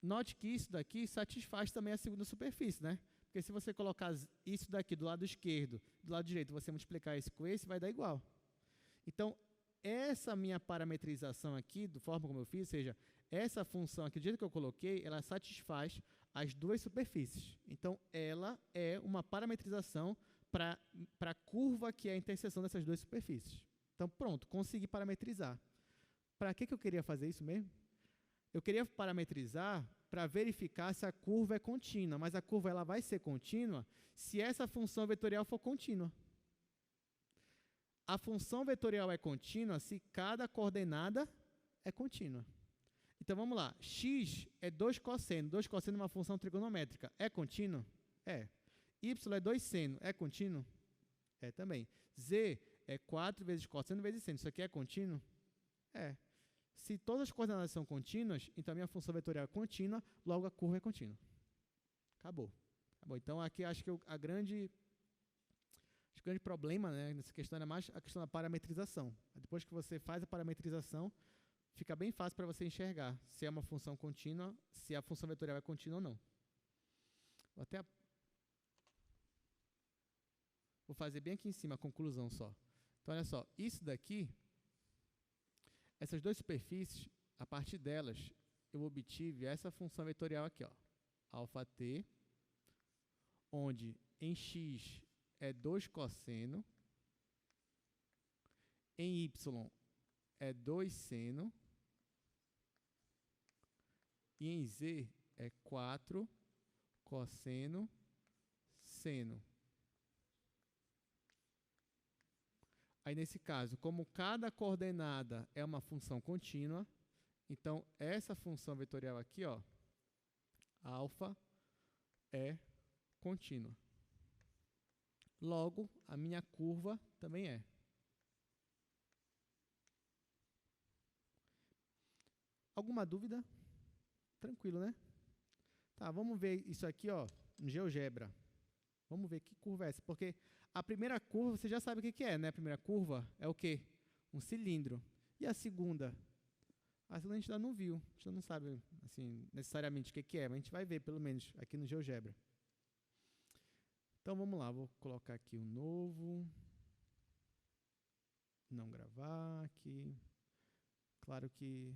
Note que isso daqui satisfaz também a segunda superfície, né? Porque se você colocar isso daqui do lado esquerdo, do lado direito, você multiplicar esse com esse, vai dar igual. Então, essa minha parametrização aqui, da forma como eu fiz, ou seja, essa função aqui, do jeito que eu coloquei, ela satisfaz as duas superfícies. Então, ela é uma parametrização para a curva que é a interseção dessas duas superfícies. Então, pronto, consegui parametrizar. Para que eu queria fazer isso mesmo? Eu queria parametrizar para verificar se a curva é contínua, mas a curva ela vai ser contínua se essa função vetorial for contínua. A função vetorial é contínua se cada coordenada é contínua. Então, vamos lá. X é 2 cosseno. 2 cosseno é uma função trigonométrica. É contínuo? É. Y é 2 seno. É contínuo? É também. Z é 4 vezes cosseno vezes seno. Isso aqui é contínuo? É. Se todas as coordenadas são contínuas, então a minha função vetorial é contínua, logo a curva é contínua. Acabou. Acabou. Então, aqui acho que o grande problema, né, nessa questão é mais a questão da parametrização. Depois que você faz a parametrização, fica bem fácil para você enxergar se é uma função contínua, se a função vetorial é contínua ou não. Vou fazer bem aqui em cima a conclusão só. Então, olha só, isso daqui, essas duas superfícies, a partir delas, eu obtive essa função vetorial aqui, ó, alφt, onde em x é 2 cosseno, em y é 2 seno, e em z é 4 cosseno seno. Aí, nesse caso, como cada coordenada é uma função contínua, então, essa função vetorial aqui, ó, alfa é contínua. Logo, a minha curva também é. Alguma dúvida? Tranquilo, né? Tá, vamos ver isso aqui, ó, no GeoGebra. Vamos ver que curva é essa, porque a primeira curva, você já sabe o que é, né? A primeira curva é o quê? Um cilindro. E a segunda? A segunda a gente ainda não viu, a gente não sabe, assim, necessariamente o que é, mas a gente vai ver, pelo menos, aqui no GeoGebra. Então, vamos lá, vou colocar aqui um novo. Não gravar aqui. Claro que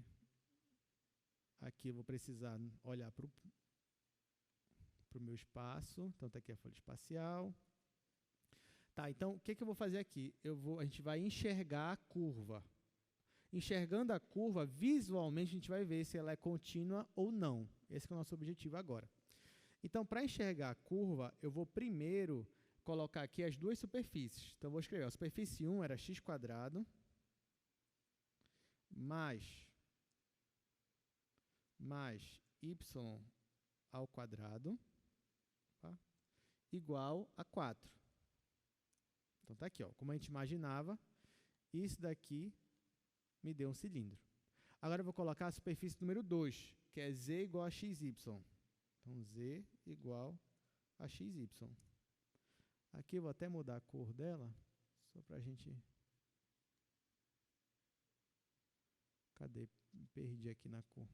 aqui eu vou precisar olhar para o meu espaço. Então, está aqui a folha espacial. Tá, então, o que eu vou fazer aqui? A gente vai enxergar a curva. Enxergando a curva, visualmente, a gente vai ver se ela é contínua ou não. Esse é o nosso objetivo agora. Então, para enxergar a curva, eu vou primeiro colocar aqui as duas superfícies. Então, eu vou escrever, a superfície 1 era x² mais y ao quadrado, tá? Igual a 4. Então, está aqui, ó, como a gente imaginava, isso daqui me deu um cilindro. Agora, eu vou colocar a superfície número 2, que é z igual a xy. Então, z igual a xy. Aqui eu vou até mudar a cor dela, só para a gente... Cadê? Me perdi aqui na cor.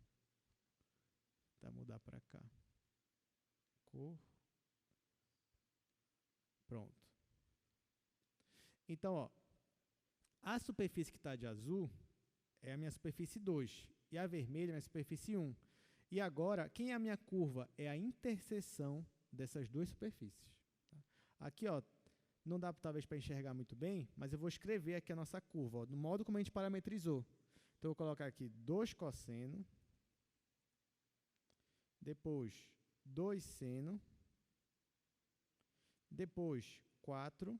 Vou mudar para cá. Cor. Pronto. Então, ó, a superfície que está de azul é a minha superfície 2. E a vermelha é a minha superfície 1. E agora, quem é a minha curva? É a interseção dessas duas superfícies. Tá? Aqui, ó, não dá talvez para enxergar muito bem, mas eu vou escrever aqui a nossa curva, ó, no modo como a gente parametrizou. Então, eu vou colocar aqui 2 cosseno, depois 2 seno, depois 4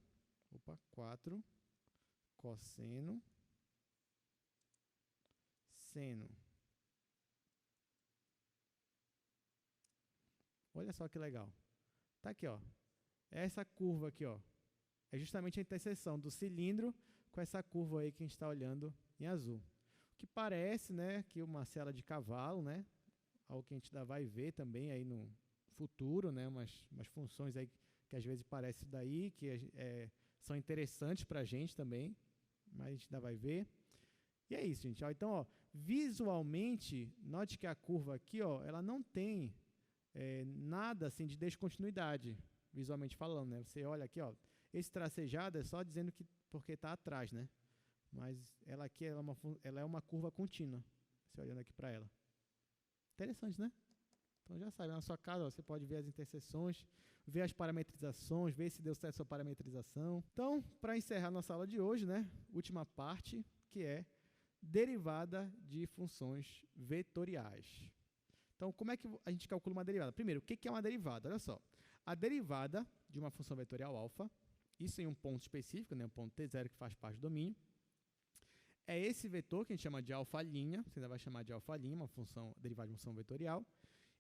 cosseno, seno. Olha só que legal. Tá aqui, ó. Essa curva aqui, ó, é justamente a interseção do cilindro com essa curva aí que a gente está olhando em azul. O que parece, né, que uma sela de cavalo, né, algo que a gente ainda vai ver também aí no futuro, né, umas funções aí que às vezes parecem daí, que são interessantes para a gente também, mas a gente ainda vai ver. E é isso, gente. Ó, então, ó, visualmente, note que a curva aqui, ó, ela não tem nada assim de descontinuidade, visualmente falando, né? Você olha aqui, ó, esse tracejado é só dizendo que porque está atrás, né? Mas ela aqui ela é uma curva contínua, você olhando aqui para ela. Interessante, né? Então já sabe, na sua casa ó, você pode ver as interseções, ver as parametrizações, ver se deu certo a sua parametrização. Então, para encerrar nossa aula de hoje, né? Última parte, que é derivada de funções vetoriais. Então, como é que a gente calcula uma derivada? Primeiro, o que é uma derivada? Olha só, a derivada de uma função vetorial alfa, isso em um ponto específico, né, um ponto t0 que faz parte do domínio, é esse vetor que a gente chama de alfa', você ainda vai chamar de alfa', uma função derivada de uma função vetorial,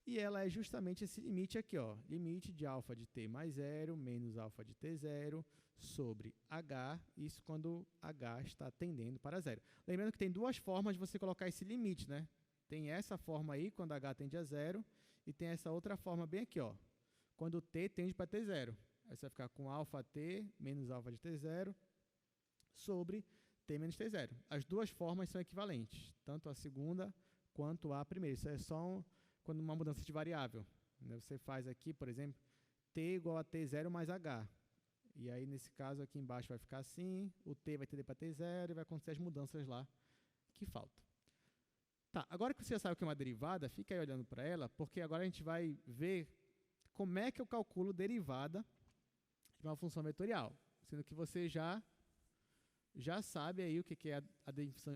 e ela é justamente esse limite aqui, ó, limite de alfa de t mais 0 menos alfa de t0 sobre h, isso quando h está tendendo para 0. Lembrando que tem duas formas de você colocar esse limite, né? Tem essa forma aí, quando h tende a 0, e tem essa outra forma bem aqui, ó, quando t tende para t0. Aí você vai ficar com alfa t menos alfa de t0 sobre t menos t0. As duas formas são equivalentes, tanto a segunda quanto a primeira. Isso é só quando uma mudança de variável. Né? Você faz aqui, por exemplo, t igual a t0 mais h. E aí, nesse caso, aqui embaixo vai ficar assim, o t vai tender para t0 e vai acontecer as mudanças lá que faltam. Tá, agora que você já sabe o que é uma derivada, fica aí olhando para ela, porque agora a gente vai ver como é que eu calculo derivada de uma função vetorial, sendo que você já sabe aí o que é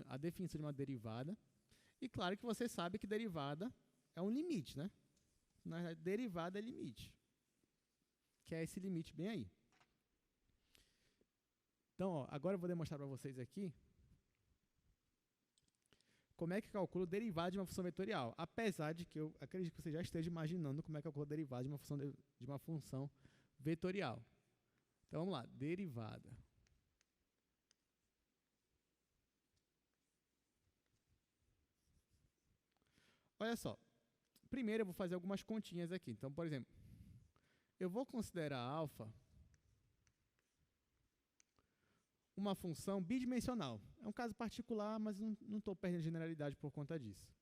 a definição de uma derivada, e claro que você sabe que derivada é um limite, né? Na verdade, derivada é limite, que é esse limite bem aí. Então, ó, agora eu vou demonstrar para vocês aqui como é que calculo derivada de uma função vetorial, apesar de que eu acredito que você já esteja imaginando como é que calculo derivada de uma função vetorial. Então, vamos lá, derivada. Olha só, primeiro eu vou fazer algumas continhas aqui. Então, por exemplo, eu vou considerar alfa uma função bidimensional. É um caso particular, mas não estou perdendo generalidade por conta disso.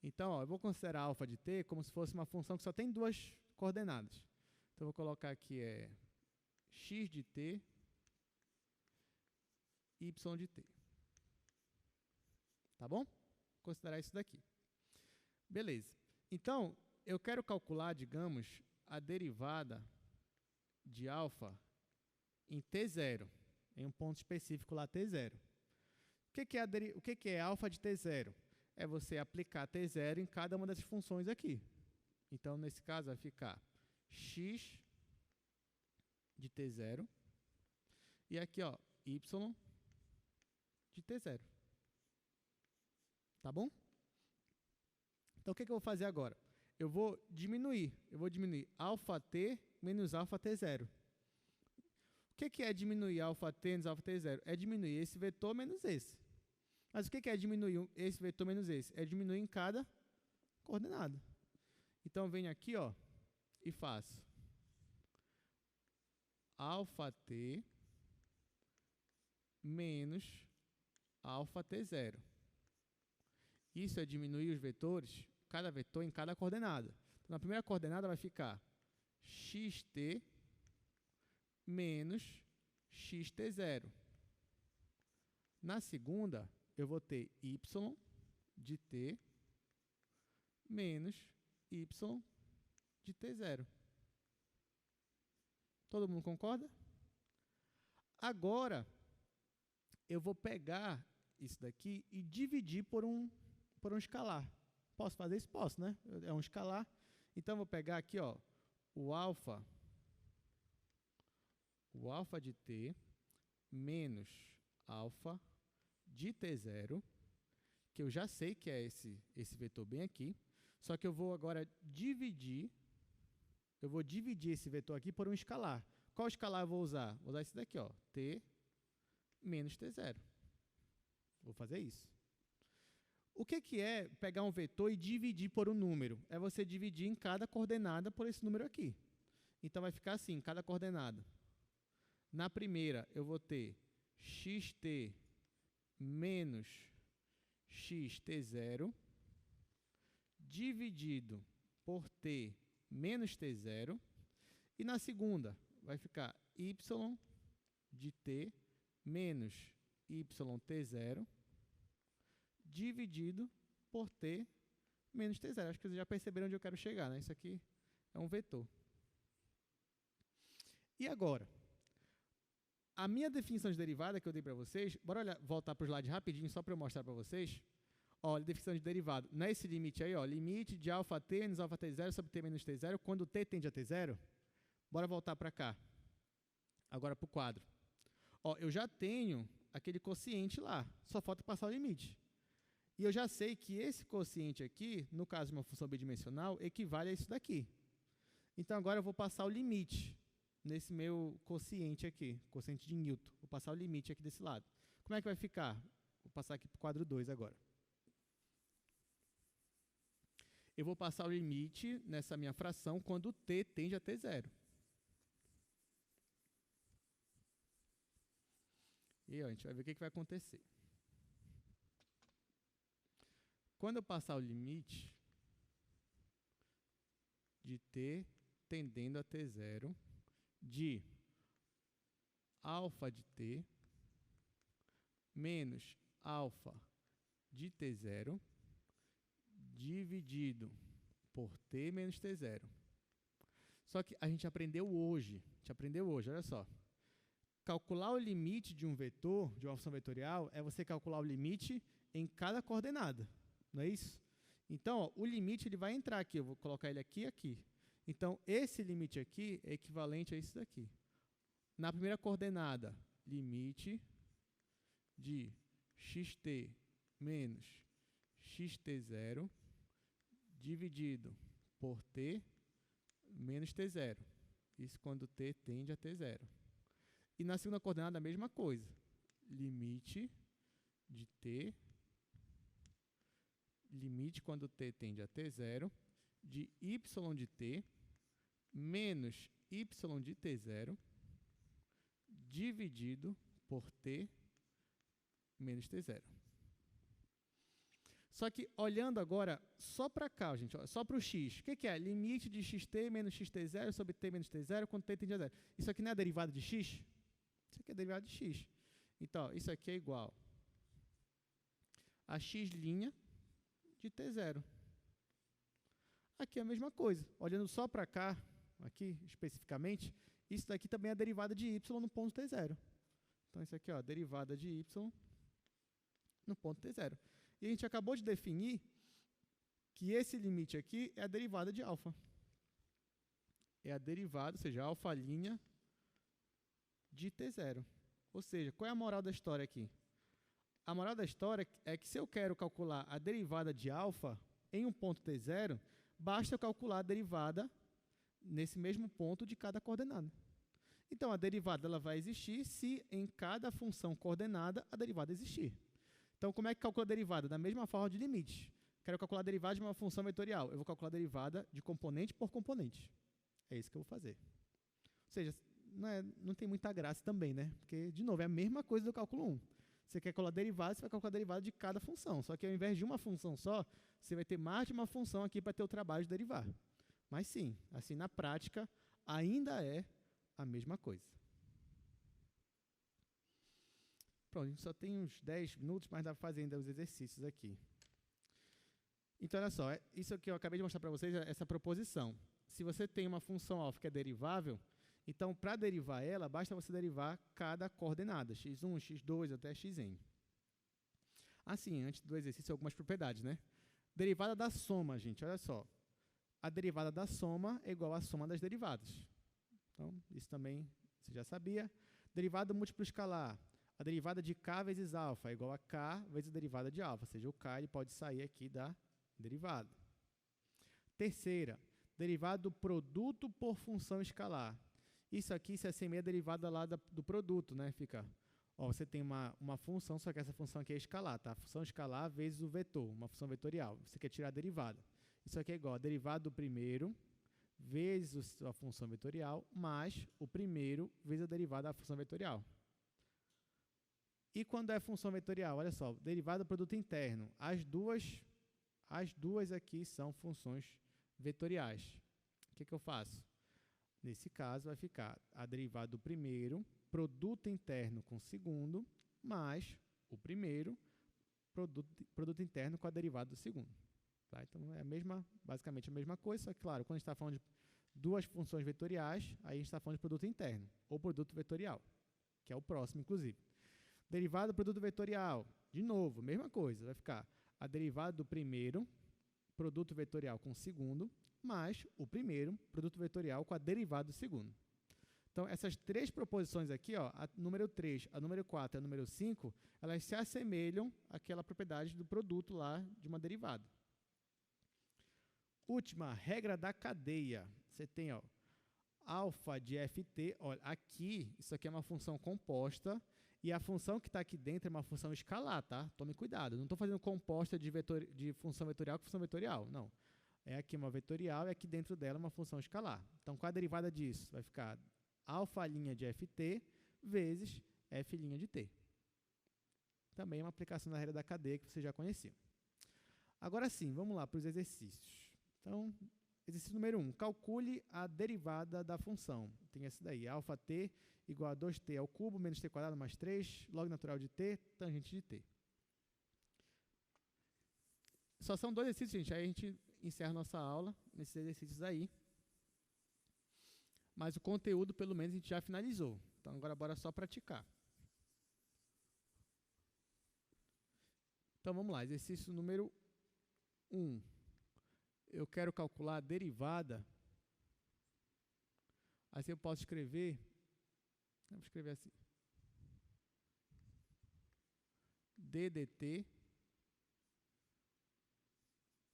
Então, ó, eu vou considerar alfa de t como se fosse uma função que só tem duas coordenadas. Então, eu vou colocar aqui x de t, y de t. Tá bom? Vou considerar isso daqui. Beleza. Então, eu quero calcular, digamos, a derivada de alfa em t0, em um ponto específico lá, t0. O que é alfa de t0? É você aplicar t0 em cada uma dessas funções aqui. Então, nesse caso, vai ficar x de t0 e aqui, ó, y de t0. Tá bom? Então, o que eu vou fazer agora? Eu vou diminuir alfa t menos alfa t0. O que é diminuir alfa t menos alfa t0? É diminuir esse vetor menos esse. Mas o que é diminuir esse vetor menos esse? É diminuir em cada coordenada. Então, eu venho aqui, ó, e faço alfa t menos alfa t0. Isso é diminuir os vetores, cada vetor em cada coordenada. Então, na primeira coordenada vai ficar xt menos xt0. Na segunda, eu vou ter y de t menos y de t0. Todo mundo concorda? Agora, eu vou pegar isso daqui e dividir por um escalar. Posso fazer isso? Posso, né? É um escalar. Então, eu vou pegar aqui, ó, o alfa de t menos alfa de t0, que eu já sei que é esse vetor bem aqui, só que eu vou agora dividir esse vetor aqui por um escalar. Qual escalar eu vou usar? Vou usar esse daqui, ó, t menos t0. Vou fazer isso. O que é pegar um vetor e dividir por um número? É você dividir em cada coordenada por esse número aqui. Então, vai ficar assim, cada coordenada. Na primeira, eu vou ter xt menos xt0 dividido por t menos t0. E na segunda, vai ficar y de t menos yt0 dividido por t menos t0. Acho que vocês já perceberam onde eu quero chegar, né? Isso aqui é um vetor. E agora? A minha definição de derivada que eu dei para vocês, bora voltar para o slide rapidinho, só para eu mostrar para vocês. Ó, definição de derivada. Não é esse limite aí, ó, limite de alfa t menos alfa t0 sobre t menos t0, quando t tende a t0. Bora voltar para cá. Agora para o quadro. Ó, eu já tenho aquele quociente lá, só falta passar o limite. E eu já sei que esse quociente aqui, no caso de uma função bidimensional, equivale a isso daqui. Então, agora eu vou passar o limite nesse meu quociente aqui, quociente de Newton. Vou passar o limite aqui desse lado. Como é que vai ficar? Vou passar aqui para o quadro 2 agora. Eu vou passar o limite nessa minha fração quando t tende a t0. E ó, a gente vai ver o que vai acontecer. Quando eu passar o limite de t tendendo a t0 de alfa de t menos alfa de t0 dividido por t menos t0. Só que a gente aprendeu hoje, olha só. Calcular o limite de um vetor, de uma função vetorial, é você calcular o limite em cada coordenada. Não é isso? Então, ó, o limite ele vai entrar aqui. Eu vou colocar ele aqui e aqui. Então, esse limite aqui é equivalente a isso daqui. Na primeira coordenada, limite de xt menos xt0 dividido por t menos t0. Isso quando t tende a t zero. E na segunda coordenada, a mesma coisa. Limite de t, limite quando t tende a t zero, de y de t menos y de t zero, dividido por t menos t zero. Só que, olhando agora só para cá, gente, ó, só para o x. O que é? Limite de xt menos xt zero sobre t menos t zero quando t tende a zero. Isso aqui não é derivada de x? Isso aqui é derivada de x. Então, isso aqui é igual a x' de t zero. Aqui é a mesma coisa. Olhando só para cá, aqui especificamente, isso daqui também é a derivada de y no ponto t zero. Então, isso aqui, ó, derivada de y no ponto t zero. E a gente acabou de definir que esse limite aqui é a derivada de alfa. É a derivada, ou seja, alfa' de t zero. Ou seja, qual é a moral da história aqui? A moral da história é que se eu quero calcular a derivada de alfa em um ponto t zero, basta eu calcular a derivada nesse mesmo ponto de cada coordenada. Então, a derivada ela vai existir se em cada função coordenada a derivada existir. Então, como é que calcula a derivada? Da mesma forma de limites. Quero calcular a derivada de uma função vetorial. Eu vou calcular a derivada de componente por componente. É isso que eu vou fazer. Ou seja, não tem muita graça também, né? Porque, de novo, é a mesma coisa do cálculo 1. Você quer calcular a derivada, você vai calcular a derivada de cada função. Só que ao invés de uma função só, você vai ter mais de uma função aqui para ter o trabalho de derivar. Mas sim, assim, na prática, ainda é a mesma coisa. Pronto, a gente só tem uns 10 minutos, mas dá para fazer ainda os exercícios aqui. Então, olha só, isso que eu acabei de mostrar para vocês, essa proposição. Se você tem uma função alfa que é derivável, então, para derivar ela, basta você derivar cada coordenada, x1, x2 até xn. Assim, antes do exercício, algumas propriedades, né? Derivada da soma, gente, olha só. A derivada da soma é igual à soma das derivadas. Então, isso também você já sabia. Derivada do múltiplo escalar. A derivada de k vezes alfa é igual a k vezes a derivada de alfa, ou seja, o k ele pode sair aqui da derivada. Terceira, derivada do produto por função escalar. Isso aqui se assemelha à derivada lá do produto, né? Fica, ó, você tem uma função, só que essa função aqui é escalar, tá? Função escalar vezes o vetor, uma função vetorial. Você quer tirar a derivada. Isso aqui é igual a derivada do primeiro vezes a função vetorial, mais o primeiro vezes a derivada da função vetorial. E quando é função vetorial? Olha só, derivada do produto interno. As duas aqui são funções vetoriais. O que eu faço? Nesse caso, vai ficar a derivada do primeiro, produto interno com o segundo, mais o primeiro, produto interno com a derivada do segundo. Tá? Então, é basicamente a mesma coisa, só que, claro, quando a gente está falando de duas funções vetoriais, aí a gente está falando de produto interno, ou produto vetorial, que é o próximo, inclusive. Derivada do produto vetorial, de novo, mesma coisa, vai ficar a derivada do primeiro, produto vetorial com o segundo, mais o primeiro, produto vetorial com a derivada do segundo. Então, essas três proposições aqui, ó, a número 3, a número 4 e a número 5, elas se assemelham àquela propriedade do produto lá de uma derivada. Última, regra da cadeia. Você tem, ó, alfa de ft, olha, aqui, isso aqui é uma função composta, e a função que está aqui dentro é uma função escalar, tá? Tome cuidado, não estou fazendo composta de função vetorial com função vetorial, não. É aqui uma vetorial e aqui dentro dela uma função escalar. Então, qual a derivada disso? Vai ficar alfa' de ft vezes f' de t. Também é uma aplicação da regra da cadeia que você já conhecia. Agora sim, vamos lá para os exercícios. Então, exercício número 1. Calcule a derivada da função. Tem esse daí, alfa t igual a 2t ao cubo menos t quadrado mais 3, log natural de t, tangente de t. Só são 2 exercícios, gente. Aí a gente encerra nossa aula nesses exercícios aí. Mas o conteúdo, pelo menos, a gente já finalizou. Então, agora bora só praticar. Então, vamos lá. Exercício número 1. Eu quero calcular a derivada. Assim eu posso escrever. Vou escrever assim. d dt.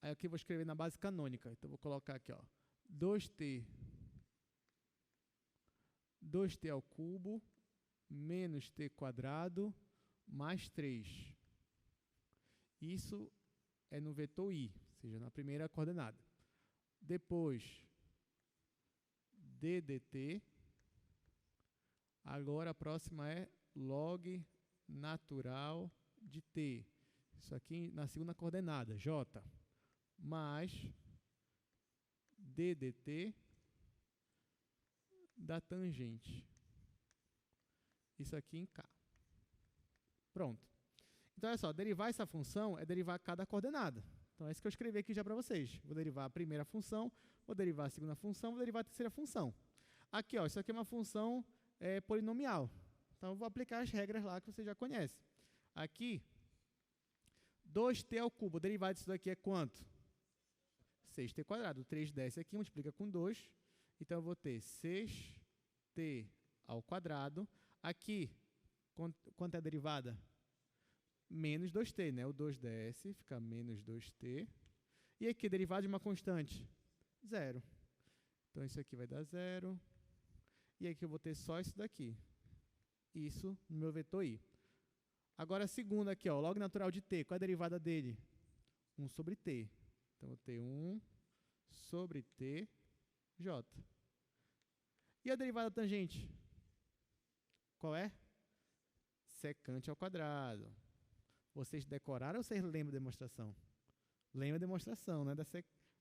Aí aqui eu vou escrever na base canônica. Então, vou colocar aqui, ó, 2t 2t ao cubo menos t quadrado mais 3. Isso é no vetor i, ou seja, na primeira coordenada. Depois, d dt. Agora a próxima é log natural de t. Isso aqui na segunda coordenada, j, mais d dt da tangente. Isso aqui em k. Pronto. Então, olha só, derivar essa função é derivar cada coordenada. Então, é isso que eu escrevi aqui já para vocês. Vou derivar a primeira função, vou derivar a segunda função, vou derivar a terceira função. Aqui, ó, isso aqui é uma função polinomial. Então, eu vou aplicar as regras lá que você já conhece. Aqui, 2t ao cubo, derivado disso daqui é quanto? 6t quadrado. O 3 desce aqui, multiplica com 2. Então, eu vou ter 6t ao quadrado. Aqui, quanto é a derivada? Menos 2t, né? O 2 desce, fica menos 2t. E aqui, derivada de uma constante? 0. Então, isso aqui vai dar 0. E aqui eu vou ter só isso daqui. Isso no meu vetor i. Agora, a segunda aqui, ó, log natural de t. Qual é a derivada dele? 1 sobre t. Então, eu vou ter 1 sobre t, j. E a derivada da tangente? Qual é? Secante ao quadrado. Vocês decoraram ou vocês lembram da demonstração? Lembra a demonstração, né?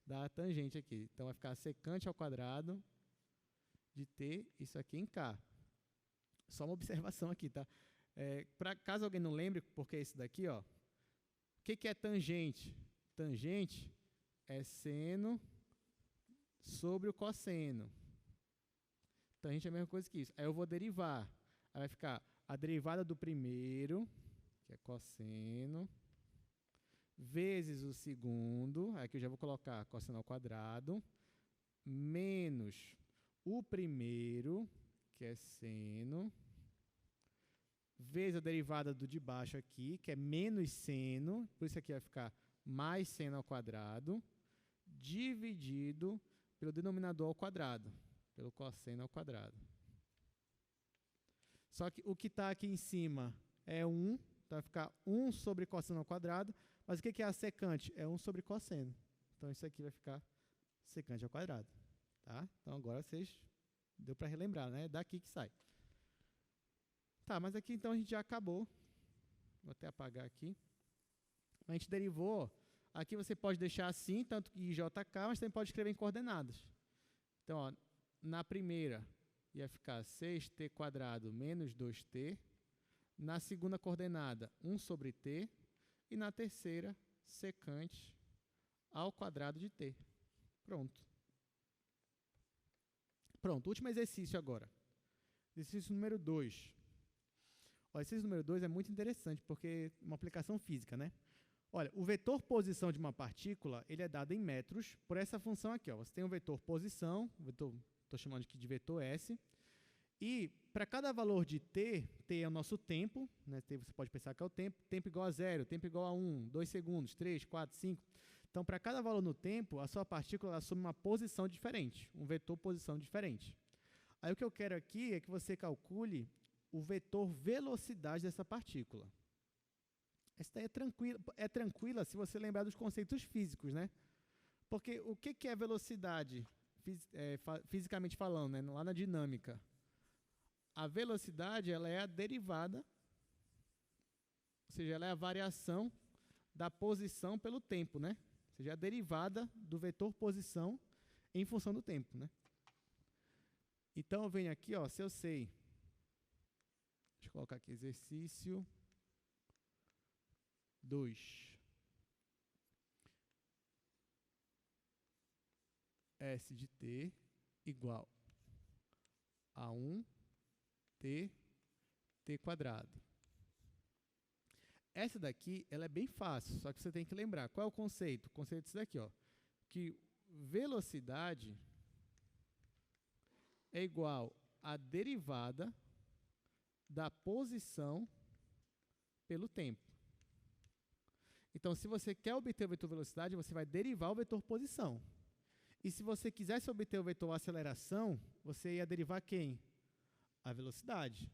Da tangente aqui. Então, vai ficar secante ao quadrado de t, isso aqui em k. Só uma observação aqui, tá? Caso alguém não lembre, porque é isso daqui, ó. O que é tangente? Tangente é seno sobre o cosseno. Tangente é a mesma coisa que isso. Aí eu vou derivar. Aí vai ficar a derivada do primeiro, que é cosseno, vezes o segundo, aqui eu já vou colocar cosseno ao quadrado, menos o primeiro, que é seno, vezes a derivada do de baixo aqui, que é menos seno, por isso aqui vai ficar mais seno ao quadrado, dividido pelo denominador ao quadrado, pelo cosseno ao quadrado. Só que o que está aqui em cima é 1, então vai ficar 1 sobre cosseno ao quadrado, mas o que é a secante? É 1 sobre cosseno. Então, isso aqui vai ficar secante ao quadrado. Tá? Então, agora vocês... Deu para relembrar, né? É daqui que sai. Tá, mas aqui, então, a gente já acabou. Vou até apagar aqui. A gente derivou. Aqui você pode deixar assim, tanto que IJK, mas também pode escrever em coordenadas. Então, ó, na primeira, ia ficar 6t quadrado menos 2t. Na segunda coordenada, 1 sobre t. E na terceira, secante ao quadrado de t. Pronto. Pronto, último exercício agora. Exercício número 2. O exercício número 2 é muito interessante, porque é uma aplicação física, né? Olha, o vetor posição de uma partícula, ele é dado em metros por essa função aqui, ó. Você tem um vetor posição, estou chamando aqui de vetor S, e para cada valor de t, t é o nosso tempo, né? T você pode pensar que é o tempo igual a 0, tempo igual a 1, 2 segundos, 3, 4, 5. Então, para cada valor no tempo, a sua partícula assume uma posição diferente, um vetor posição diferente. Aí o que eu quero aqui é que você calcule o vetor velocidade dessa partícula. Essa daí é tranquila se você lembrar dos conceitos físicos, né? Porque o que é velocidade, fisicamente falando, né? Lá na dinâmica? A velocidade, ela é a derivada, ou seja, ela é a variação da posição pelo tempo, né? Ou seja, a derivada do vetor posição em função do tempo, né? Então, eu venho aqui, ó, se eu sei, deixa eu colocar aqui, exercício 2. S de t igual a 1t quadrado. Essa daqui, ela é bem fácil, só que você tem que lembrar. Qual é o conceito? O conceito é esse daqui, ó, que velocidade é igual à derivada da posição pelo tempo. Então, se você quer obter o vetor velocidade, você vai derivar o vetor posição. E se você quisesse obter o vetor aceleração, você ia derivar quem? a velocidade.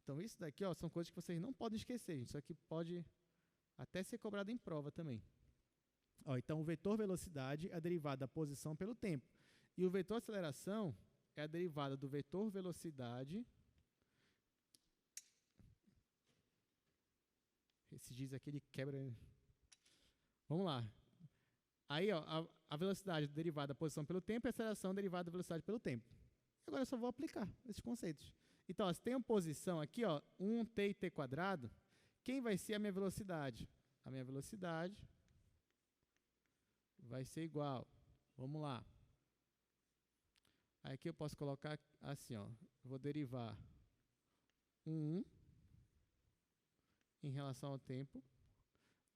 Então, isso daqui ó, são coisas que vocês não podem esquecer. Isso aqui pode até ser cobrado em prova também. Ó, então, o vetor velocidade é a derivada da posição pelo tempo. E o vetor aceleração é a derivada do vetor velocidade. Esse diz aqui, ele quebra. Vamos lá. Aí, ó, a velocidade derivada da posição pelo tempo e a aceleração derivada da velocidade pelo tempo. Agora eu só vou aplicar esses conceitos. Então, ó, se tem uma posição aqui, ó, 1t e t quadrado, quem vai ser a minha velocidade? A minha velocidade vai ser igual. Vamos lá. Aí aqui eu posso colocar assim, ó. Eu vou derivar 1 em relação ao tempo.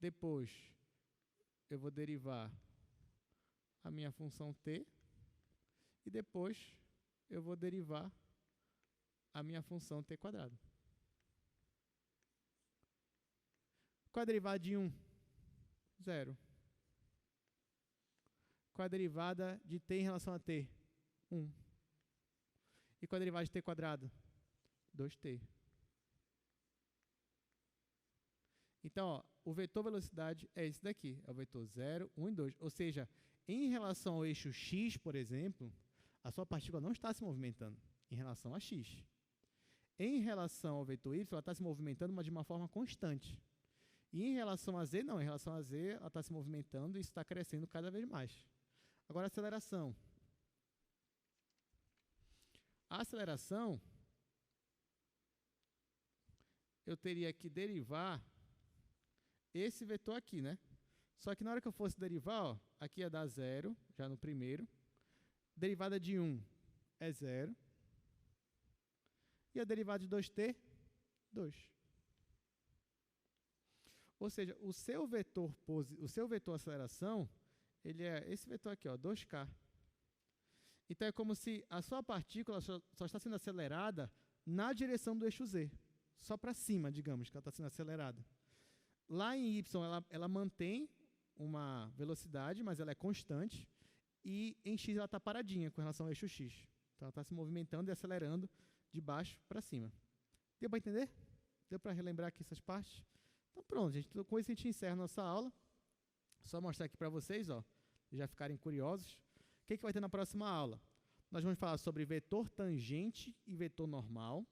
Depois, eu vou derivar a minha função t. E depois, eu vou derivar a minha função t quadrado. Qual é a derivada de 1? 0. Qual é a derivada de t em relação a t? 1. E qual é a derivada de t quadrado? 2t. Então, ó, o vetor velocidade é esse daqui. É o vetor 0, 1 e 2. Ou seja, em relação ao eixo x, por exemplo, a sua partícula não está se movimentando em relação a x. Em relação ao vetor y, ela está se movimentando, mas de uma forma constante. E em relação a z, não. Em relação a z, ela está se movimentando e isso está crescendo cada vez mais. Agora, a aceleração. A aceleração, eu teria que derivar esse vetor aqui, né? Só que na hora que eu fosse derivar, ó, aqui ia dar 0, já no primeiro. Derivada de 1 é 0. E a derivada de 2t, 2. Ou seja, o seu vetor aceleração, ele é esse vetor aqui, ó, 2k. Então, é como se a sua partícula só está sendo acelerada na direção do eixo z. Só para cima, digamos, que ela está sendo acelerada. Lá em y, ela mantém uma velocidade, mas ela é constante. E em x, ela está paradinha com relação ao eixo x. Então, ela está se movimentando e acelerando de baixo para cima. Deu para entender? Deu para relembrar aqui essas partes? Então, pronto, gente. Com isso, a gente encerra a nossa aula. Só mostrar aqui para vocês, ó, já ficarem curiosos. O que vai ter na próxima aula? Nós vamos falar sobre vetor tangente e vetor normal.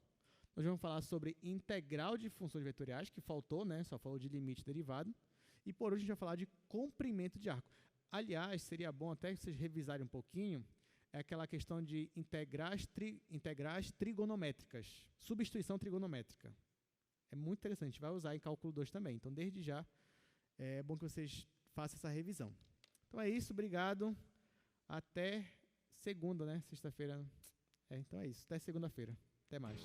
Nós vamos falar sobre integral de funções vetoriais, que faltou, né? Só falou de limite derivado. E por hoje a gente vai falar de comprimento de arco. Aliás, seria bom até que vocês revisarem um pouquinho, é aquela questão de integrais trigonométricas, substituição trigonométrica. É muito interessante, a gente vai usar em cálculo 2 também. Então, desde já, é bom que vocês façam essa revisão. Então, é isso, obrigado. Até segunda, né? Sexta-feira. Então é isso, até segunda-feira. Até mais.